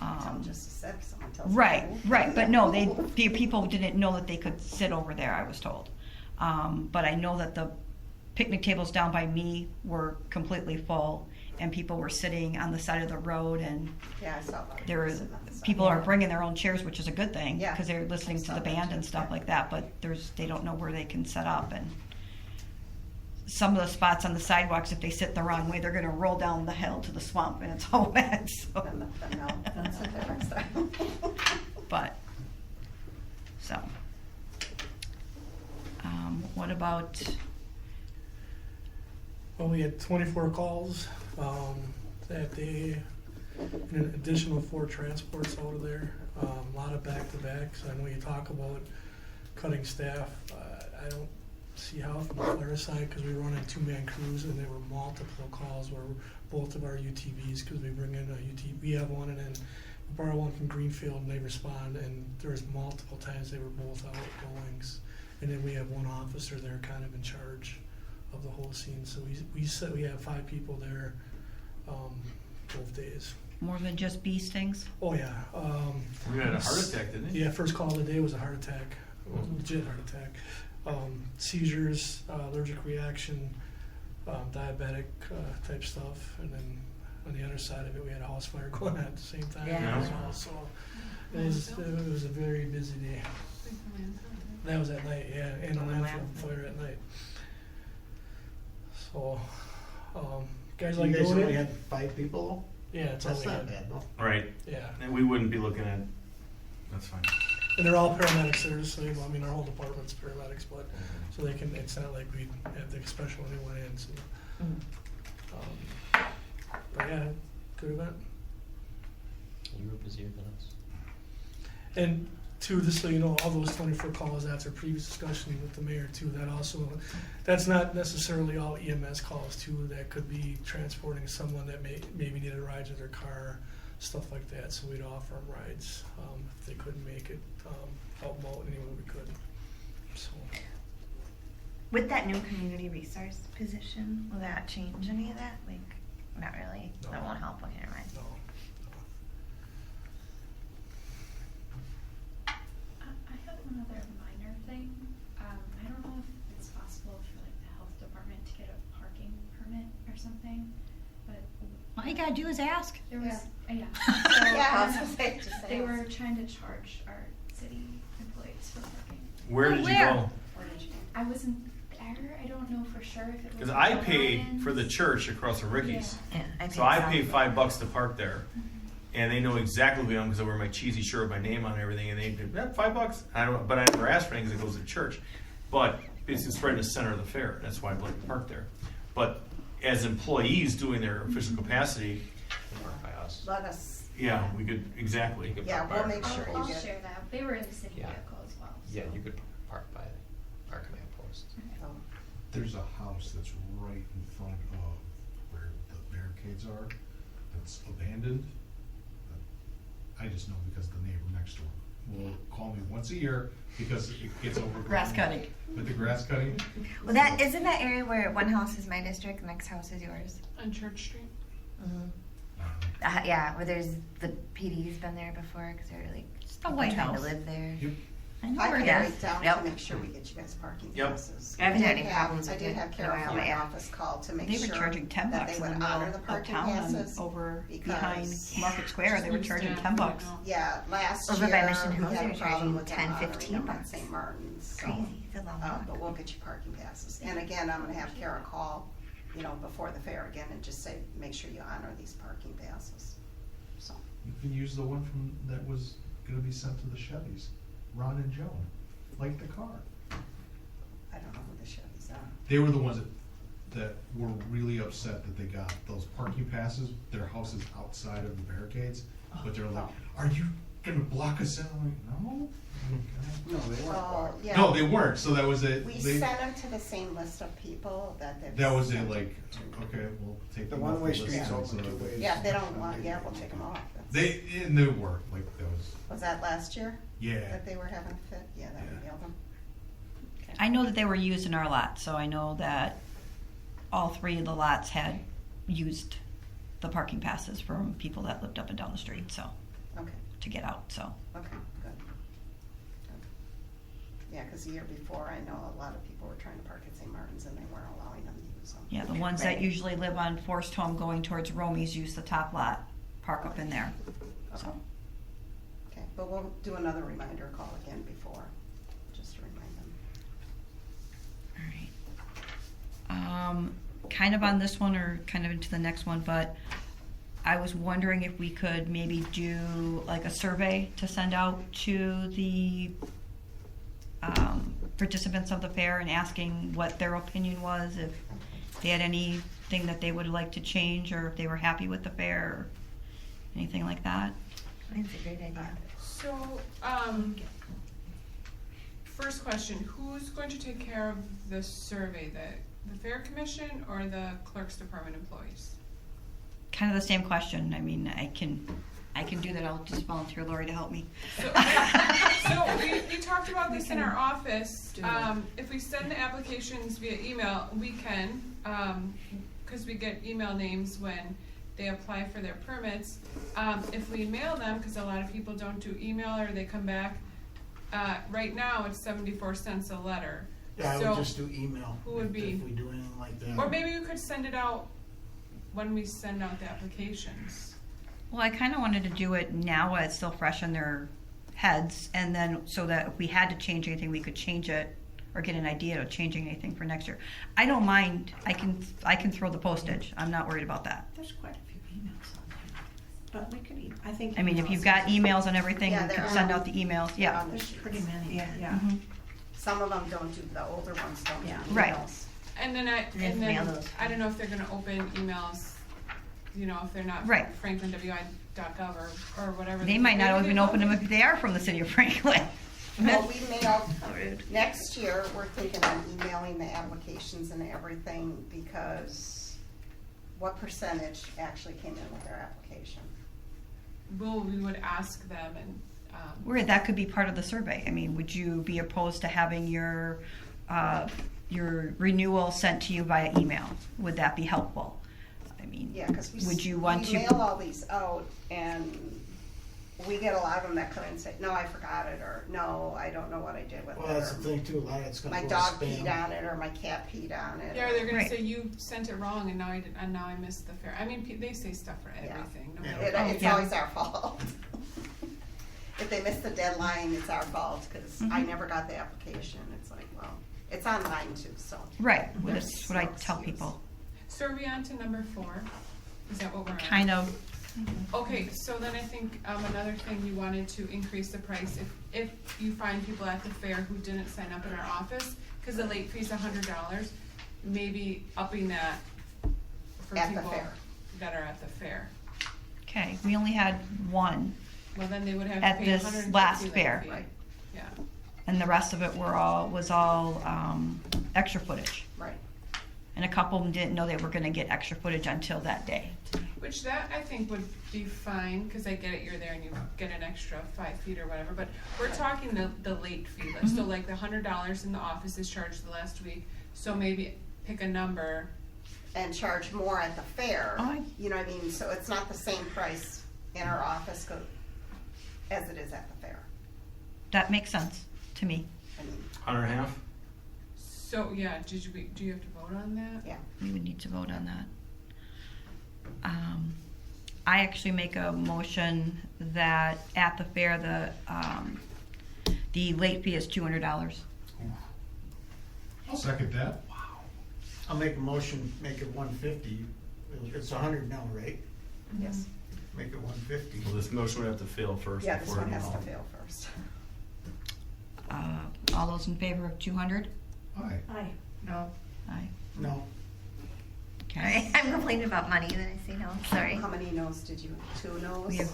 S5: Tell them just to sit if someone tells them.
S1: Right, right, but no, the people didn't know that they could sit over there, I was told. But I know that the picnic tables down by me were completely full, and people were sitting on the side of the road, and
S5: Yeah, I saw that.
S1: there were,
S5: Sitting on the side.
S1: people are bringing their own chairs, which is a good thing,
S5: Yeah,
S1: because they're listening
S5: I
S1: to
S5: saw
S1: the
S5: that
S1: band
S5: too.
S1: and stuff like that, but they don't know where they can set up, and some of the spots on the sidewalks, if they sit the wrong way, they're gonna roll down the hill to the swamp, and it's all wet, so.
S5: Then no, that's the difference there.
S1: But, so. What about,
S12: Well, we had 24 calls that day, and an additional 4 transports out of there. A lot of back-to-backs. I know you talk about cutting staff. I don't see how from the fire side, because we run a 2-man crews, and there were multiple calls where both of our UTVs, because we bring in a UTV, we have one, and then we borrow one from Greenfield, and they respond, and there's multiple times they were both outgoings. And then we have one officer there kind of in charge of the whole scene. So we said we have 5 people there both days.
S1: more than just bee stings?
S12: Oh, yeah.
S2: We had a heart attack, didn't he?
S12: Yeah, first call of the day was a heart attack, a legit heart attack. Seizures, allergic reaction, diabetic type stuff. And then on the other side of it, we had a house fire going on at the same time
S3: Yeah.
S12: as well. So it was a very busy day. That was at night, yeah, and a landfill fire at night. So, guys like
S4: You guys only
S12: doing
S4: had
S12: it?
S4: 5 people
S12: Yeah, it's all
S4: though? That's
S12: we
S4: not
S12: had.
S4: bad, no?
S2: Right.
S12: Yeah,
S2: And we wouldn't be looking at, that's fine.
S12: and they're all paramedics there, so, I mean, our whole department's paramedics, but, so they can, it's not like we have the special anyone in, so. But yeah, good event.
S11: You were busier than us.
S12: And two, just so you know, all those 24 calls after previous discussion with the mayor too, that also, that's not necessarily all EMS calls too, that could be transporting someone that maybe needed rides in their car, stuff like that, so we'd offer them rides, if they couldn't make it, help them out any way we could, so.
S3: With that new community resource position, will that change any of that? Like, not really.
S12: No.
S3: That won't help. Okay, never mind.
S12: No.
S10: I have one other minor thing. I don't know if it's possible for like the health department to get a parking permit or something, but
S1: All you gotta do is ask.
S10: there was, yeah.
S5: Yeah, I was
S10: So,
S5: gonna say, just say
S10: they
S5: it.
S10: were trying to charge our city employees for parking.
S2: Where
S1: Oh,
S2: did you
S1: where?
S2: go?
S5: Where did you?
S10: I wasn't there. I don't know for sure if it was.
S2: Because
S10: in
S2: I
S10: the
S2: pay
S10: gardens.
S2: for the church across from Ricky's.
S3: Yeah, I
S2: So I
S3: some.
S2: pay $5 to park there. and they know exactly who I am because I wear my cheesy shirt with my name on and everything, and they go, yeah, $5. I don't, but I never ask for anything because it goes to church. But it's right in the center of the fair. That's why I like to park there. But as employees doing their official capacity,
S11: Park by us.
S5: Let us,
S2: yeah, we could, exactly.
S11: You could
S5: yeah,
S11: park by
S5: we'll
S11: our
S5: make
S11: command
S5: sure
S10: I'll
S5: you
S11: post.
S5: get.
S10: share that. They were in the city
S11: Yeah.
S10: vehicle as well.
S11: Yeah,
S10: so.
S11: you could park by our command post.
S5: Oh,
S13: There's a house that's right in front of where the barricades are, that's abandoned. I just know because the neighbor next door will call me once a year because it gets overgrown.
S1: Grass cutting.
S13: With the grass cutting.
S3: Well, that isn't that area where one house is my district, the next house is yours.
S7: On Church Street.
S3: Yeah, where there's the PD's been there before because they're like
S1: the
S3: people
S1: White
S3: trying
S1: House.
S3: to live there.
S13: Yep.
S1: I know
S5: I
S1: where
S5: can
S1: it
S5: write
S1: is.
S5: down
S3: Yep.
S5: to make sure we get you guys parking
S2: Yep.
S5: passes.
S3: I haven't had any
S5: did
S3: problems
S5: I
S3: with
S5: did
S3: it
S5: have
S3: in a
S5: Carol
S3: while,
S5: from
S3: but
S5: my
S3: yeah.
S5: office call to make
S1: They
S5: sure
S1: were charging $10
S5: that they
S1: in the
S5: would
S1: middle
S5: honor the
S1: of
S5: parking
S1: town and
S5: passes.
S1: over
S5: because-
S1: behind Market Square. They were
S7: Just
S1: charging
S7: new
S1: $10.
S7: staff, I know.
S5: Yeah, last
S3: Over by
S5: year,
S3: Mission Hills,
S5: we had
S3: they
S5: a
S3: were
S5: problem
S3: charging
S5: with them
S3: 10,
S5: honoring
S3: 15
S5: them on
S3: bucks.
S5: St. Martin's. So,
S3: Crazy, it's a long walk.
S5: but we'll get you parking passes. And again, I'm gonna have Kara call, before the fair again and just say, make sure you honor these parking passes. So,
S13: You can use the one that was gonna be sent to the Chevys, Ron and Joan, like the car.
S5: I don't know who the Chevys are.
S13: They were the ones that were really upset that they got those parking passes. Their house is outside of the barricades, but they're like, "Are you gonna block us in?" I'm like, "No."
S4: No, they weren't.
S5: Well, yeah.
S13: No, they weren't. So that was it.
S5: We sent them to the same list of people that they've.
S13: That was it.
S5: sent
S13: Like, okay, we'll take
S4: The
S13: them off
S4: one-way
S13: list
S4: street's
S13: then,
S4: open
S13: so
S4: two
S13: that-
S4: ways.
S5: Yeah, if they don't want, yeah, we'll take them off.
S13: They were like that was.
S5: Was that last year?
S13: Yeah.
S5: That they were having a fit? Yeah, that would nail them.
S1: I know that they were used in our lot, so I know that all 3 of the lots had used the parking passes from people that lived up and down the street, so,
S5: Okay,
S1: to get out, so.
S5: okay, good. Good. Yeah, because the year before, I know a lot of people were trying to park at St. Martin's and they weren't allowing them to use them.
S1: Yeah, the ones that usually live on Forest Home going towards Romy's use the top lot, park up in there, so.
S5: Okay, but we'll do another reminder call again before, just to remind them.
S1: All right. Kind of on this one or kind of into the next one, but I was wondering if we could maybe do like a survey to send out to the participants of the fair and asking what their opinion was, if they had anything that they would like to change or if they were happy with the fair or anything like that.
S3: I think it's a great idea.
S7: So, first question, who's going to take care of the survey? The fair commission or the clerk's department employees?
S1: Kind of the same question. I mean, I can do that. I'll just volunteer Lori to help me.
S7: So we talked about this in our office. If we send the applications via email, we can, because we get email names when they apply for their permits. If we mail them, because a lot of people don't do email or they come back, right now it's 74 cents a letter.
S4: Yeah, I
S7: So-
S4: would just do email.
S7: Who would be-
S4: If we do anything like that.
S7: Or maybe we could send it out when we send out the applications.
S1: Well, I kind of wanted to do it now while it's still fresh in their heads, and then so that if we had to change anything, we could change it or get an idea of changing anything for next year. I don't mind. I can throw the postage. I'm not worried about that.
S6: There's quite a few emails on there, but we could, I think.
S1: I mean, if you've got emails and everything,
S5: Yeah,
S1: we
S5: they're
S1: can send
S5: on-
S1: out the emails.
S5: they're
S1: Yeah.
S5: on the
S6: There's
S5: sheets.
S6: pretty many, yeah.
S1: Mhm.
S5: Some of them don't do, the older ones don't do
S6: Yeah.
S1: Right.
S5: emails.
S7: And then
S3: mail those.
S7: I don't know if they're gonna open emails, if they're not
S1: Right.
S7: franklinwi.gov or whatever.
S1: They might not
S7: Maybe
S1: even
S7: they
S1: open them if they are from the city of Franklin.
S5: Well, we mail,
S1: Rude.
S5: next year, we're thinking of emailing the applications and everything because what percentage actually came in with their application?
S7: We would ask them and,
S1: Where that could be part of the survey. I mean, would you be opposed to having your renewal sent to you via email? Would that be helpful? I mean,
S5: Yeah, because we.
S1: would you want
S5: we
S1: to?
S5: mail all these out and we get a lot of them that come in and say, no, I forgot it, or no, I don't know what I did with it.
S4: Well, that's the
S5: or
S4: thing too, a lot of it's gonna
S5: My
S4: go
S5: dog
S4: spam.
S5: peed on it, or my cat peed on it.
S7: yeah,
S5: or-
S7: they're gonna
S1: Right.
S7: say, you sent it wrong and now I missed the fair. I mean, they say stuff for
S5: Yeah.
S7: everything. no
S13: Yeah.
S7: matter-
S5: It's
S1: yeah.
S5: always our fault. If they miss the deadline, it's our fault, because I
S1: Mhm.
S5: never got the application. It's like, well, it's online too, so.
S1: Right.
S5: There's
S1: That's what I
S5: no
S1: tell
S5: excuse.
S1: people.
S7: So are we on to number 4? Is that what we're on?
S1: Kind of.
S7: Okay, so then I think, another thing you wanted to increase the price if you find people at the fair who didn't sign up in our office, cause the late fee's $100, maybe upping that for
S5: At the
S7: people
S5: fair.
S7: that are at the fair.
S1: Okay, we only had one,
S7: Well, then they would have
S1: At
S7: to pay
S1: this
S7: $150
S1: last
S7: late
S1: fair.
S7: fee.
S5: Right.
S7: Yeah,
S1: and the rest of it was all extra footage.
S5: Right.
S1: And a couple of them didn't know they were gonna get extra footage until that day.
S7: which that I think would be fine, cause I get it, you're there and you get an extra 5 feet or whatever, but we're talking the late fee list, so like the $100 in the office is charged the last week, so maybe pick a number.
S5: And charge more at the fair,
S1: Oh,
S5: you know what I mean, so it's not the same price in our office as it is at the fair.
S1: That makes sense to me.
S5: I mean,
S2: 150.
S7: So, yeah, do you have to vote on that?
S5: yeah.
S1: We would need to vote on that. I actually make a motion that at the fair, the late fee is $200.
S13: I'll second that.
S4: I'll make a motion, make it 150. It's 100 now, right?
S5: Yes.
S4: Make it 150.
S2: Well, this motion would have to fail first.
S5: Yeah, this
S2: before
S5: one
S2: it
S5: has to
S2: can-
S5: fail first.
S1: All those in favor of 200?
S13: Aye.
S6: Aye.
S7: No.
S1: Aye.
S4: No.
S1: Okay.
S3: I'm complaining about money, then I say no, sorry.
S5: How many no's did you, 2 no's?
S1: We have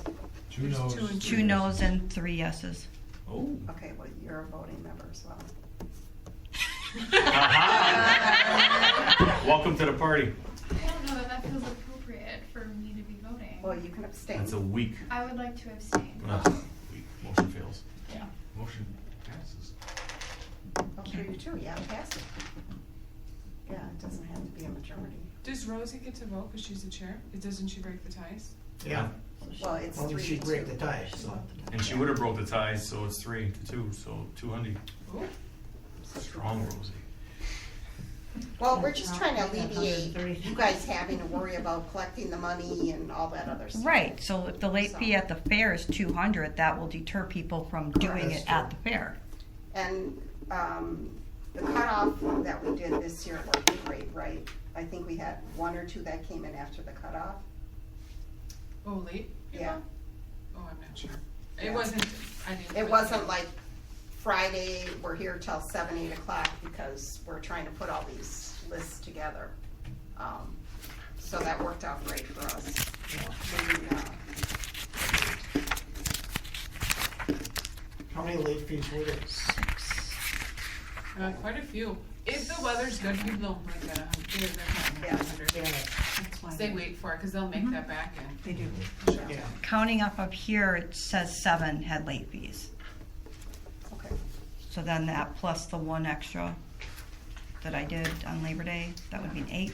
S13: 2
S7: There's
S13: no's.
S7: 2 and
S1: 2 no's and 3 yeses.
S2: Oh.
S5: Okay, well, you're a voting member as well.
S2: Welcome to the party.
S10: I don't know that that feels appropriate for me to be voting.
S5: Well, you can abstain.
S2: That's a week.
S10: I would like to abstain.
S2: Week. Motion fails.
S13: Motion passes.
S5: Oh, for you too, yeah, pass it. Yeah, it doesn't have to be a majority.
S7: Does Rosie get to vote, cause she's the chair? Doesn't she break the ties?
S4: Yeah.
S5: Well, it's 3
S4: Only
S5: to 2.
S4: she break the ties, so.
S2: And she would have broke the ties, so it's 3-2, so 200.
S7: Ooh.
S2: Strong, Rosie.
S5: Well, we're just trying to alleviate you guys having to worry about collecting the money and all that other stuff.
S1: Right, so if the late fee at the fair is 200, that will deter people from doing it at the fair.
S5: And the cutoff that we did this year worked great, right? I think we had 1 or 2 that came in after the cutoff.
S7: Oh, late?
S5: Yeah.
S7: Oh, I'm not sure.
S5: Yeah.
S7: It wasn't, I didn't.
S5: It wasn't like Friday, we're here till 7, 8 o'clock because we're trying to put all these lists together. So that worked out great for us.
S4: How many late fees were there?
S1: 6.
S7: Quite a few. If the weather's good, people don't break that 100. They're not
S5: Yeah.
S7: 100.
S6: That's why
S7: They wait for it, cause they'll make that back in.
S6: they do.
S4: Yeah.
S1: Counting up here, it says 7 had late fees.
S5: Okay.
S1: So then that plus the 1 extra that I did on Labor Day, that would be an 8?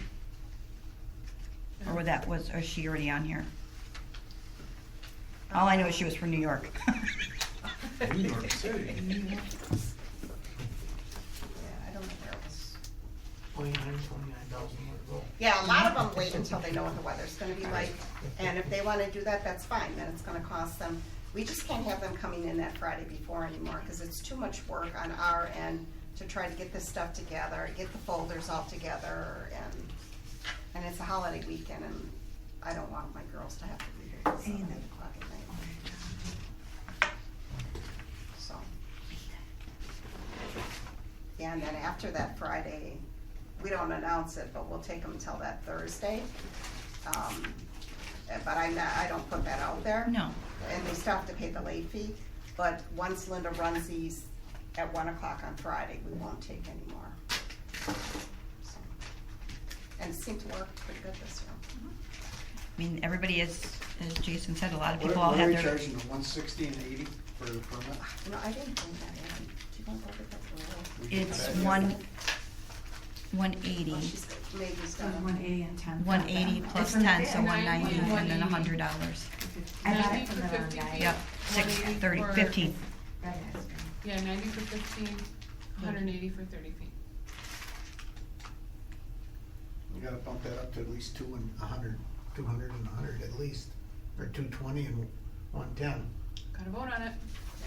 S1: Or would that was, or is she already on here? All I know is she was from New York.
S2: New York City.
S5: Yeah, I don't know where it was.
S4: 29,000 more to go.
S5: Yeah, a lot of them wait until they know what the weather's gonna be like, and if they wanna do that, that's fine, then it's gonna cost them. We just can't have them coming in that Friday before anymore, cause it's too much work on our end to try to get this stuff together, get the folders all together, and it's a holiday weekend, and I don't want my girls to have to be here till 7, 8 o'clock at night. So. Yeah, and then after that Friday, we don't announce it, but we'll take them till that Thursday. But I don't put that out there.
S1: No.
S5: And they still have to pay the late fee, but once Linda runs these at 1 o'clock on Friday, we won't take any more. So. And it seemed to work pretty good this year.
S1: I mean, everybody is, as Jason said, a lot of
S4: What
S1: people all
S4: are
S1: have
S4: we
S1: their.
S4: charging, 160 and 80 for the permit?
S5: You know, I didn't bring that in. Do you want to look at that for a while?
S1: It's
S4: Okay.
S1: 180.
S5: Oh, she's, Maggie's got it.
S6: 180 and 10.
S1: 180 plus 10, so 190, and then $100.
S6: I got
S7: 90
S6: it
S7: for
S6: from the
S7: 50
S6: guy.
S7: feet.
S1: Yep, 6,
S7: 180
S1: 30,
S7: for-
S1: 15.
S6: Right, that's right.
S7: Yeah, 90 for 15, 180 for 30 feet.
S4: You gotta bump that up to at least 200 and 100 at least, or 220 and 110.
S7: Gotta vote on it.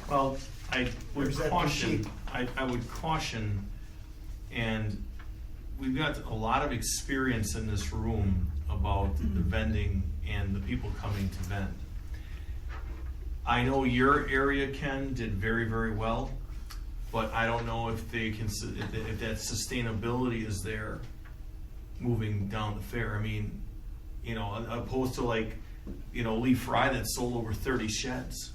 S2: Well, I would
S4: Where's that
S2: caution,
S4: sheet?
S2: I would caution, and we've got a lot of experience in this room about the vending and the people coming to vend. I know your area, Ken, did very, very well, but I don't know if they can, if that sustainability is there moving down the fair. I mean, you know, opposed to like, you know, Lee Fry that sold over 30 sheds.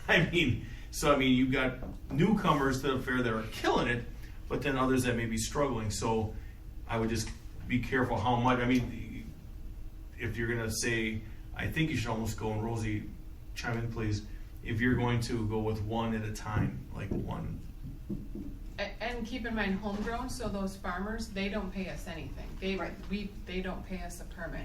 S2: I mean, so I mean, you've got newcomers to the fair that are killing it, but then others that may be struggling. So I would just be careful how much. I mean, if you're gonna say, I think you should almost go, and Rosie, chime in please, if you're going to go with one at a time, like one.
S7: And keep in mind, homegrown, so those farmers, they don't pay us anything. They,
S5: Right.
S7: they don't pay us a permit.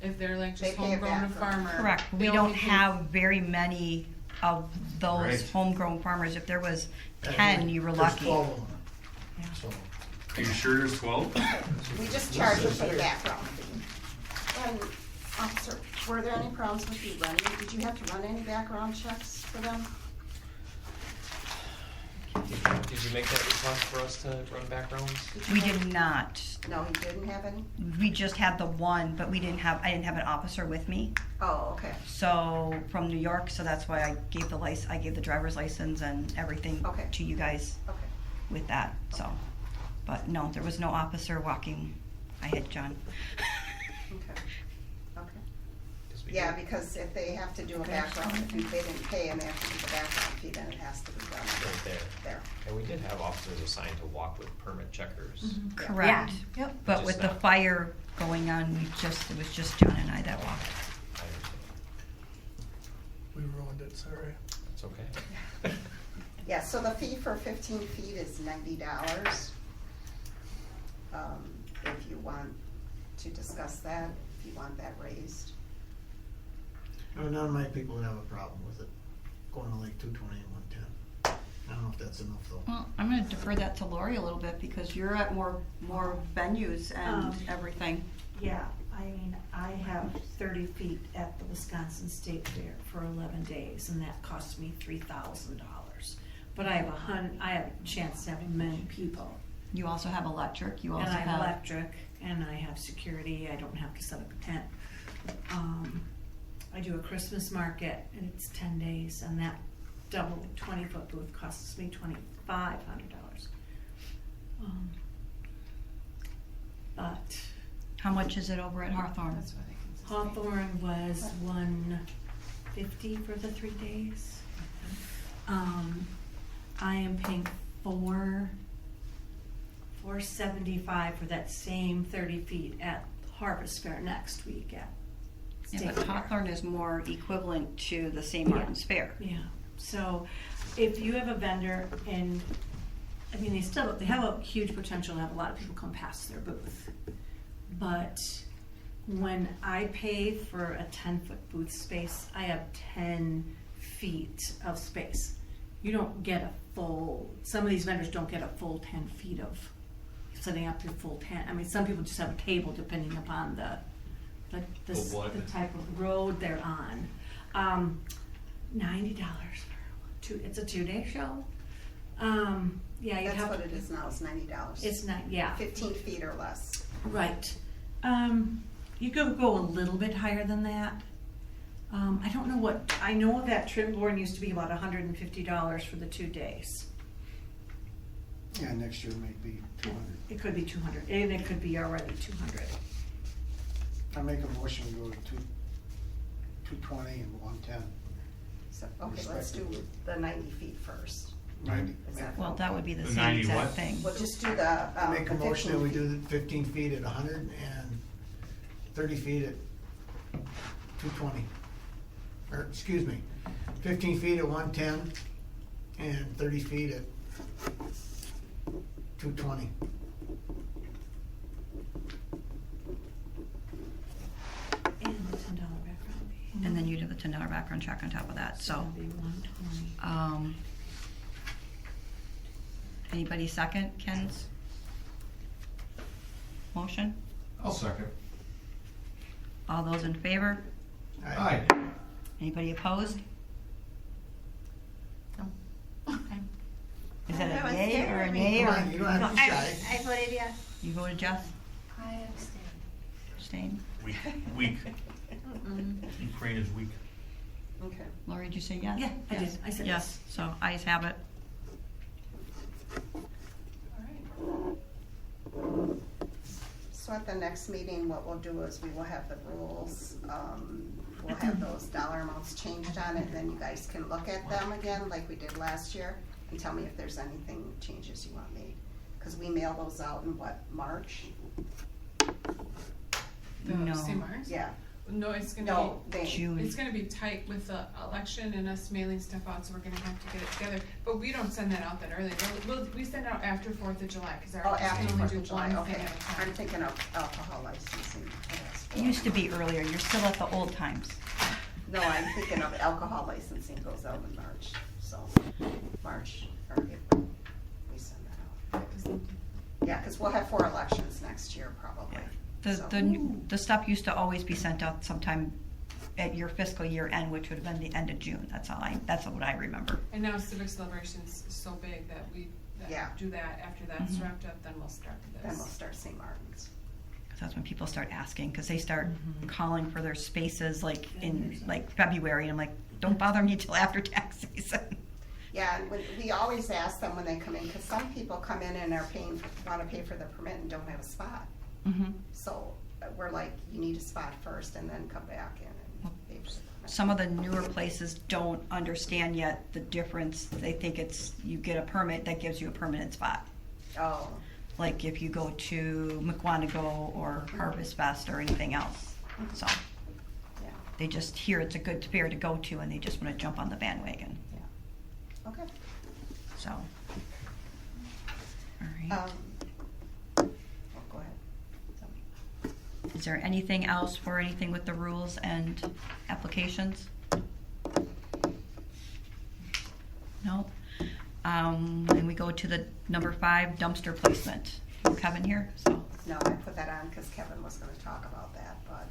S7: If they're like
S5: They
S7: just
S5: pay a
S7: homegrown a
S5: background.
S7: farmer.
S1: Correct. We
S7: they
S1: don't
S7: only pay-
S1: have very many of those
S2: Right.
S1: homegrown farmers. If there was 10, you were lucky.
S13: There's 12 of them. So,
S2: Are you sure there's 12?
S5: We just charge them for the background fee. And, officer, were there any problems with you running? Did you have to run any background checks for them?
S11: Did you make that request for us to run backgrounds?
S1: We did not.
S5: No, you didn't have any?
S1: We just had the one, but I didn't have an officer with me.
S5: Oh, okay.
S1: So from New York, so that's why I gave the driver's license and everything
S5: Okay.
S1: to you guys
S5: Okay.
S1: with that. So, but no, there was no officer walking. I had John.
S5: Okay. Okay.
S11: 'Cause we
S5: Yeah,
S11: did-
S5: because if they have to do a background, if they didn't pay and they have to do the background fee, then it has to be done
S11: Right there.
S5: there.
S11: And we did have officers assigned to walk with permit checkers.
S1: Correct.
S3: Yep.
S1: But
S11: Just
S1: with the
S11: not-
S1: fire going on, it was just John and I that walked.
S11: I understand.
S12: We ruined it, sorry.
S11: That's okay.
S5: Yeah, so the fee for 15 feet is $90. If you want to discuss that, if you want that raised.
S4: None of my people would have a problem with it, going to like 220 and 110. I don't know if that's enough though.
S1: Well, I'm gonna defer that to Lori a little bit because you're at more venues and everything.
S6: Yeah, I mean, I have 30 feet at the Wisconsin State Fair for 11 days, and that cost me $3,000. But I have a chance of having many people.
S1: You also have electric, you also
S6: And I have
S1: have.
S6: electric, and I have security, I don't have to set up a tent. I do a Christmas market, and it's 10 days, and that double 20-foot booth costs me $2,500. But
S1: How much is it over at Hawthorne?
S7: That's why they can sustain.
S6: Hawthorne was $150 for the 3 days. I am paying $475 for that same 30 feet at Harvest Fair next week at
S1: Yeah,
S6: State
S1: but
S6: Fair.
S1: Hawthorne is more equivalent to the St. Martin's Fair.
S6: Yeah, so if you have a vendor and, I mean, they have a huge potential to have a lot of people come past their booth. But when I pay for a 10-foot booth space, I have 10 feet of space. You don't get a full, some of these vendors don't get a full 10 feet of setting up your full tent. I mean, some people just have a table depending upon the
S11: what?
S6: the type of road they're on. $90 for it's a 2-day show. Yeah, you
S5: That's
S6: have
S5: what
S6: to,
S5: it is now, is $90.
S6: it's not, yeah.
S5: 15 feet or less.
S6: Right. You could go a little bit higher than that. I don't know what, I know that Trimborn used to be about $150 for the 2 days.
S4: Yeah, next year might be 200.
S6: It could be 200, and it could be already 200.
S4: I make a motion to go to 220 and 110.
S5: So, okay, let's do the 90 feet first.
S4: 90.
S5: Is that-
S1: Well, that would be the
S2: The
S1: same
S2: 90
S1: exact
S2: what?
S1: thing.
S5: We'll just do the,
S4: I make a
S5: the
S4: motion that
S5: 15
S4: we
S5: feet.
S4: do the 15 feet at 100 and 30 feet at 220. Or, excuse me, 15 feet at 110 and 30 feet at 220.
S6: And the $10 background fee.
S1: And then you'd have a $10 background check on top of that, so.
S6: That'd be 120.
S1: Anybody second Ken's motion?
S13: I'll second.
S1: All those in favor?
S13: Aye.
S1: Anybody opposed?
S3: No.
S1: Is that
S3: That
S1: a
S3: was
S1: yay or a
S3: scary.
S1: nay
S4: Come
S1: or?
S4: on, you don't have to be shy.
S3: I voted yes.
S1: You voted yes?
S3: I abstained.
S1: abstain.
S2: Weak. Ukraine is weak.
S5: Okay.
S1: Lori, did you say yes?
S6: Yeah, I did. I said
S1: Yes, so ayes have it.
S7: All right.
S5: So at the next meeting, what we'll do is we will have the rules, we'll have those dollar amounts changed on it, and then you guys can look at them again, like we did last year, and tell me if there's anything changes you want made. Cause we mail those out in what, March?
S7: The
S1: No.
S7: St. Mark's?
S5: Yeah,
S7: No, it's gonna
S5: no,
S7: be,
S5: they,
S1: June.
S7: it's gonna be tight with the election and us mailing stuff out, so we're gonna have to get it together. But we don't send that out that early. We send it out after 4th of July, cause
S5: oh,
S7: our
S5: after
S7: can only
S5: 4th
S7: do
S5: of July,
S7: one thing
S5: okay.
S7: at a time.
S5: I'm thinking of alcohol licensing.
S1: It used to be earlier, you're still at the old times.
S5: No, I'm thinking of alcohol licensing goes out in March, so, March or April, we send that out. Yeah, cause we'll have 4 elections next year probably. So-
S1: The stuff used to always be sent out sometime at your fiscal year end, which would have been the end of June. That's what I remember.
S7: And now Civic Celebrations is so big that we
S5: Yeah.
S7: do that. After that's
S1: Mhm.
S7: wrapped up, then we'll start
S5: Then we'll
S7: this.
S5: start St. Martin's.
S1: 'Cause that's when people start asking, because they start calling for their spaces like in like February, and I'm like, don't bother me till after tax season.
S5: Yeah, and we always ask them when they come in, because some people come in and are want to pay for the permit and don't have a spot.
S1: Mhm.
S5: So we're like, you need a spot first and then come back in and pay for the permit.
S1: Some of the newer places don't understand yet the difference. They think it's, you get a permit that gives you a permanent spot.
S5: Oh,
S1: Like if you go to McWanago or Harvest Fest or anything else. So
S5: yeah,
S1: they just hear it's a good fair to go to, and they just want to jump on the bandwagon.
S5: okay.
S1: So, all right.
S5: Oh, go ahead. Tell me.
S1: Is there anything else for anything with the rules and applications? No? And we go to the number 5, dumpster placement. Kevin here, so.
S5: No, I put that on because Kevin was gonna talk about that, but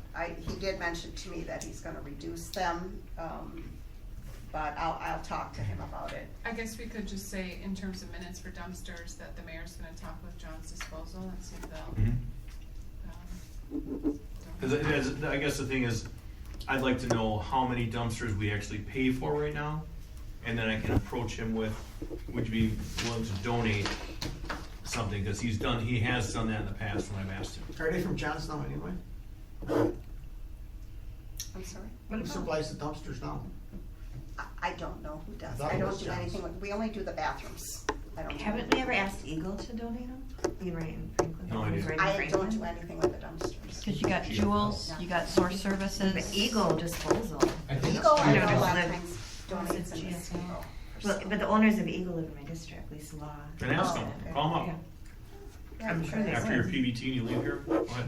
S5: he did mention to me that he's gonna reduce them, but I'll talk to him about it.
S7: I guess we could just say in terms of minutes for dumpsters that the mayor's gonna talk with John's Disposal and see if they'll.
S2: Because I guess the thing is, I'd like to know how many dumpsters we actually pay for right now, and then I can approach him with, would you be willing to donate something? Because he has done that in the past when I've asked him.
S14: Are they from Johnstown anyway?
S5: I'm sorry?
S14: Who supplies the dumpsters now?
S5: I don't know who does.
S14: thought
S5: I
S14: it
S5: don't
S14: was
S5: do
S14: John's.
S5: anything with, we only do the bathrooms. I don't. do
S3: Haven't we ever asked Eagle to donate them? Being right in Franklin.
S2: No idea.
S3: Right in
S5: I
S3: Franklin.
S5: don't do anything with the dumpsters.
S1: Because you got Jewels, you got Source Services.
S3: But Eagle Disposal.
S9: I think
S5: Eagle, I
S3: Yeah,
S5: know a
S3: but
S5: lot of
S3: the-
S5: times donates in this Eagle.
S3: Well, but the owners of Eagle live in my district, Lisa Law.
S2: Then ask him,
S5: okay.
S2: call him up.
S5: Yeah,
S3: I'm sure they
S2: After your PBT and you leave here, go ahead.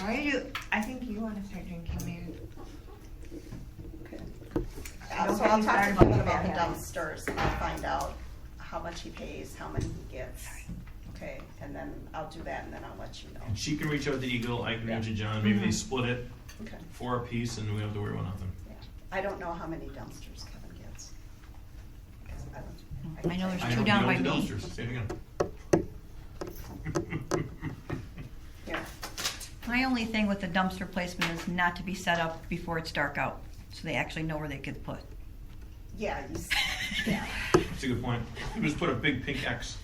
S3: Why do you, I think you wanna start drinking, Mayor.
S5: So I'll talk to him about the dumpsters and I'll find out how much he pays, how many he gets. Okay, and then I'll do that and then I'll let you know.
S2: And she can reach out to Eagle, I can reach out to John, maybe they split it
S5: Okay.
S2: 4 apiece and we don't have to worry about nothing.
S5: Yeah. I don't know how many dumpsters Kevin gets. 'Cause I don't-
S1: I know there's
S2: I
S1: 2
S2: don't
S1: down
S2: know
S1: by
S2: the
S1: me.
S2: dumpsters. Say it again.
S5: Yeah.
S1: My only thing with the dumpster placement is not to be set up before it's dark out, so they actually know where they could put.
S5: Yeah, yeah.
S2: That's a good point. You just put a big pink X.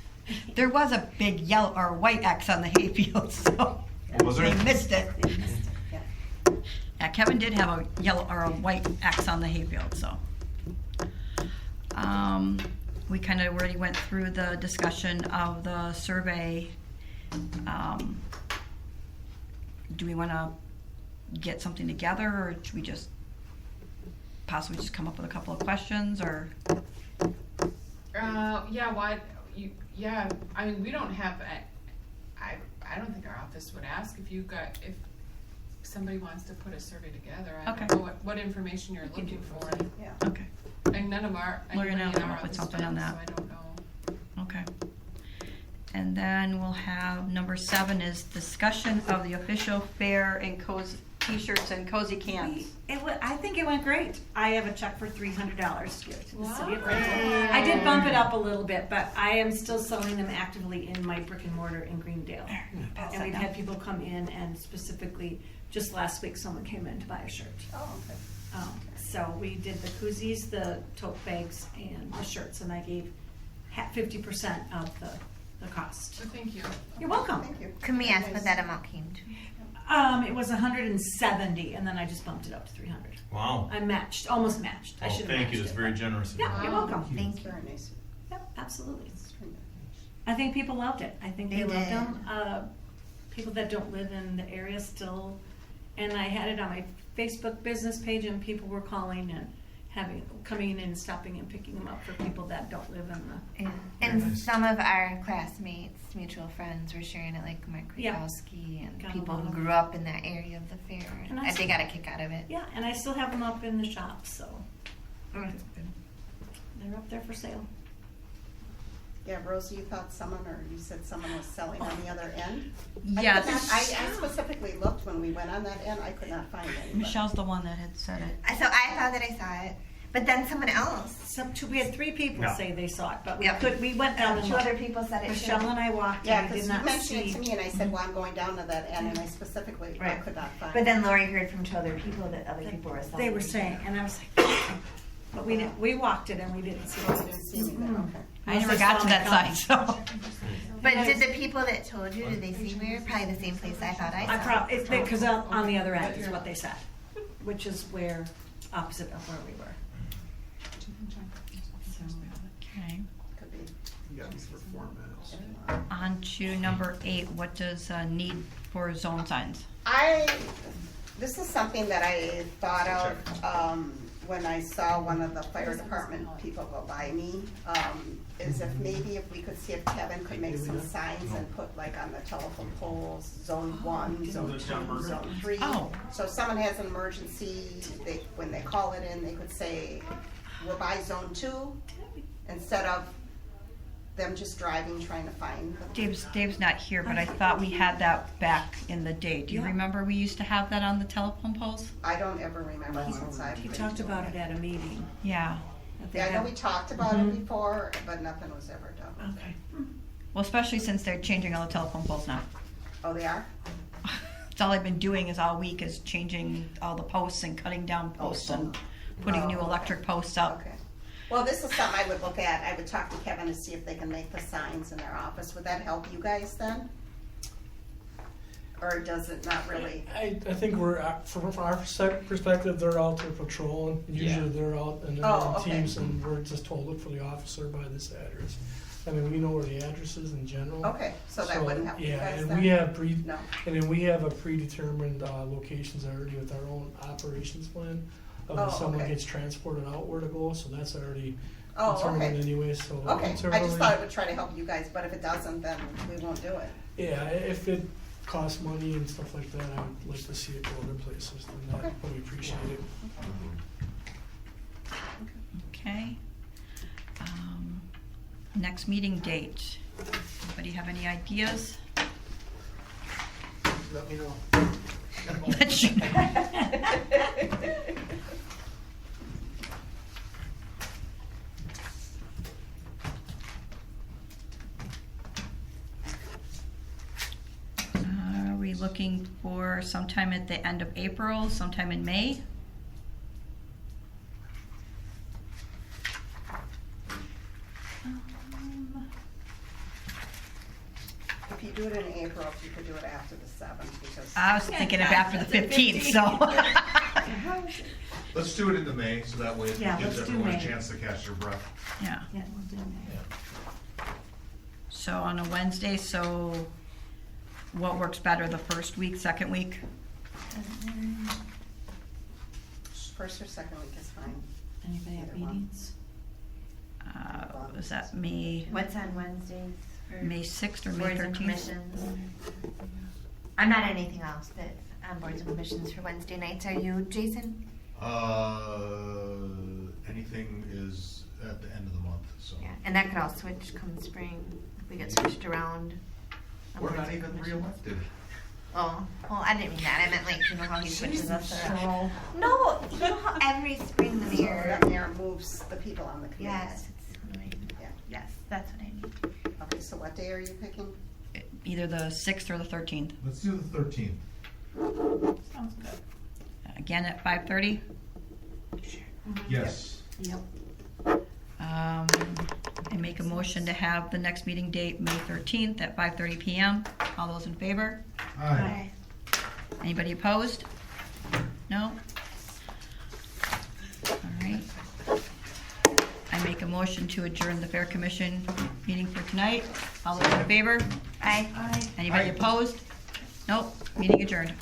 S1: There was a big yellow or white X on the hayfield, so
S2: Was there?
S1: they missed it.
S5: Yeah.
S1: Yeah, Kevin did have a yellow or a white X on the hayfield, so. We kind of already went through the discussion of the survey. Do we want to get something together, or should we just possibly just come up with a couple of questions, or?
S7: Yeah, I mean, we don't have, I don't think our office would ask if somebody wants to put a survey together. I
S1: Okay.
S7: don't know what information you're looking for.
S5: Yeah.
S1: Okay,
S7: And none of our,
S1: Lori and
S7: anybody
S1: I'll
S7: in
S1: come
S7: our
S1: up with
S7: office
S1: something on
S7: does,
S1: that.
S7: so I don't know.
S1: okay. And then we'll have number 7 is discussion of the official fair and T-shirts and cozy cans.
S6: I think it went great. I have a check for $300 to give to the city of
S7: Wow.
S6: Brentwood. I did bump it up a little bit, but I am still selling them actively in my brick and mortar in Greendale. And we've had people come in and specifically, just last week, someone came in to buy a shirt.
S5: Oh, okay.
S6: So we did the koozies, the tote bags, and the shirts, and I gave 50% of the cost.
S7: So thank you.
S6: You're welcome.
S5: Thank you.
S3: Can we ask what that amount came to?
S6: It was 170, and then I just bumped it up to 300.
S2: Wow.
S6: I matched, almost matched. I
S2: Oh,
S6: should have
S2: thank
S6: matched
S2: you. It's
S6: it,
S2: very
S6: but-
S2: generous of you.
S6: Yeah, you're welcome.
S3: Thank
S5: It's
S3: you.
S5: very nice.
S6: Yep, absolutely.
S5: It's very nice.
S6: I think people loved it. I think they
S3: They
S6: loved
S3: did.
S6: them. People that don't live in the area still, and I had it on my Facebook business page, and people were calling and coming in and stopping and picking them up for people that don't live in the.
S3: Yeah. And some of our classmates, mutual friends, were sharing it, like Mark
S6: Yeah.
S3: Kwiatkowski and
S6: Got a
S3: people
S6: lot
S3: who
S6: of
S3: grew up in that area of the fair.
S6: And
S3: And
S6: I
S3: they
S6: see-
S3: got a kick out of it.
S6: Yeah, and I still have them up in the shop, so
S3: Mm.
S6: they're up there for sale.
S5: Yeah, Rosie, you thought someone, or you said someone was selling on the other end?
S1: Yes.
S5: I specifically looked when we went on that end, I could not find anybody.
S1: Michelle's the one that had said it.
S3: So I thought that I saw it, but then someone else.
S6: We had 3 people
S2: Yeah.
S6: say they saw it, but
S3: Yep.
S6: we went down and
S3: 2
S6: looked.
S3: other people said it too.
S6: Michelle and I walked,
S5: Yeah,
S6: and we
S5: because
S6: did
S5: you
S6: not
S5: mentioned it to
S6: see.
S5: me, and I said, well, I'm going down to that end, and I specifically, I
S3: Right.
S5: could not find.
S3: But then Lori heard from 2 other people that other people were selling.
S6: They were saying, and I was like, but we didn't. We walked it and we didn't see
S5: I
S6: it.
S5: didn't see anything, okay.
S1: I never got to that side, so.
S3: But did the people that told you, did they see where? Probably the same place I thought I saw.
S6: It's because on the other end is what they said, which is where opposite of where we were.
S1: Okay.
S5: Could be.
S4: You got me for 4 minutes.
S1: On to number 8, what does need for zone signs?
S5: This is something that I thought of, when I saw one of the fire department people go by me, is if we could see if Kevin could make some signs and put like on the telephone poles, zone 1, zone 2, zone 3.
S1: Oh.
S5: So if someone has an emergency, when they call it in, they could say, we're by zone 2, instead of them just driving, trying to find them.
S1: Dave's not here, but I thought we had that back in the day. Do you
S6: Yeah.
S1: remember we used to have that on the telephone poles?
S5: I don't ever remember since I've
S6: He
S5: been
S6: talked
S5: doing
S6: about it at a meeting.
S1: Yeah.
S6: that they
S5: Yeah, I know
S6: had-
S5: we talked about it before, but nothing was ever done.
S6: Okay.
S1: Well, especially since they're changing all the telephone poles now.
S5: Oh, they are?
S1: That's all I've been doing is all week is changing all the posts and cutting down posts and putting new
S5: Oh, okay.
S1: electric posts up.
S5: Okay. Well, this is something I would look at. I would talk to Kevin to see if they can make the signs in their office. Would that help you guys then? Or does it not really?
S12: I think we're, from our perspective, they're out there patrolling. Usually they're out and they're
S5: Oh,
S12: in
S5: okay.
S12: teams, and we're just told, look for the officer by this address. I mean, we know where the address is in general.
S5: Okay, so that wouldn't help you
S12: Yeah,
S5: guys
S12: and
S5: then?
S12: we have
S5: No.
S12: and then we have a predetermined locations already with our own operations plan. Of
S5: Oh,
S12: if someone
S5: okay.
S12: gets transported out where to go, so that's already
S5: Oh,
S12: determined
S5: okay.
S12: anyway, so.
S5: Okay,
S12: it's
S5: I just
S12: early.
S5: thought it would try to help you guys, but if it doesn't, then we won't do it.
S12: Yeah, if it costs money and stuff like that, I would like to see it go other places, and
S5: Okay.
S12: that, we appreciate it.
S1: Okay. Next meeting date. Anybody have any ideas?
S14: Let me know.
S1: Let you Are we looking for sometime at the end of April, sometime in May?
S5: If you do it in April, if you could do it after the 7th, because.
S1: I was thinking of after the 15th, so.
S13: Let's do it in the May, so that way it
S6: Yeah,
S13: gives
S6: let's do
S13: everyone a
S6: May.
S13: chance to catch their breath.
S1: Yeah,
S6: Yeah, we'll do that.
S1: so on a Wednesday, so what works better, the first week, second week?
S5: First or second week is fine.
S6: Anybody have
S5: Either one.
S6: meetings?
S1: Is that May,
S3: What's on Wednesdays for
S1: May 6th or May
S3: boards and
S1: 13th?
S3: commissions? I'm not anything else, but on boards and commissions for Wednesday nights. Are you, Jason?
S13: Anything is at the end of the month, so.
S3: Yeah, and that could all switch come spring if we get switched around. on
S13: We're
S3: boards
S13: not
S3: and
S13: even
S3: commissions.
S13: re-elected.
S3: Oh, well, I didn't mean that. I meant like, you know how he switches us around.
S5: So,
S3: No, you know how every spring the mayor.
S5: the mayor moves the people on the committee.
S3: Yes, it's annoying.
S5: Yeah.
S3: Yes, that's what I mean.
S5: Okay, so what day are you picking?
S1: Either the 6th or the 13th.
S13: Let's do the 13th.
S6: Sounds good.
S1: Again at 5:30.
S13: Yes.
S5: Yep.
S1: I make a motion to have the next meeting date, May 13th at 5:30 PM. All those in favor?
S13: Aye.
S1: Anybody opposed? No? All right. I make a motion to adjourn the Fair Commission meeting for tonight. All those in favor?
S3: Aye.
S1: Anybody opposed? Nope, meeting adjourned.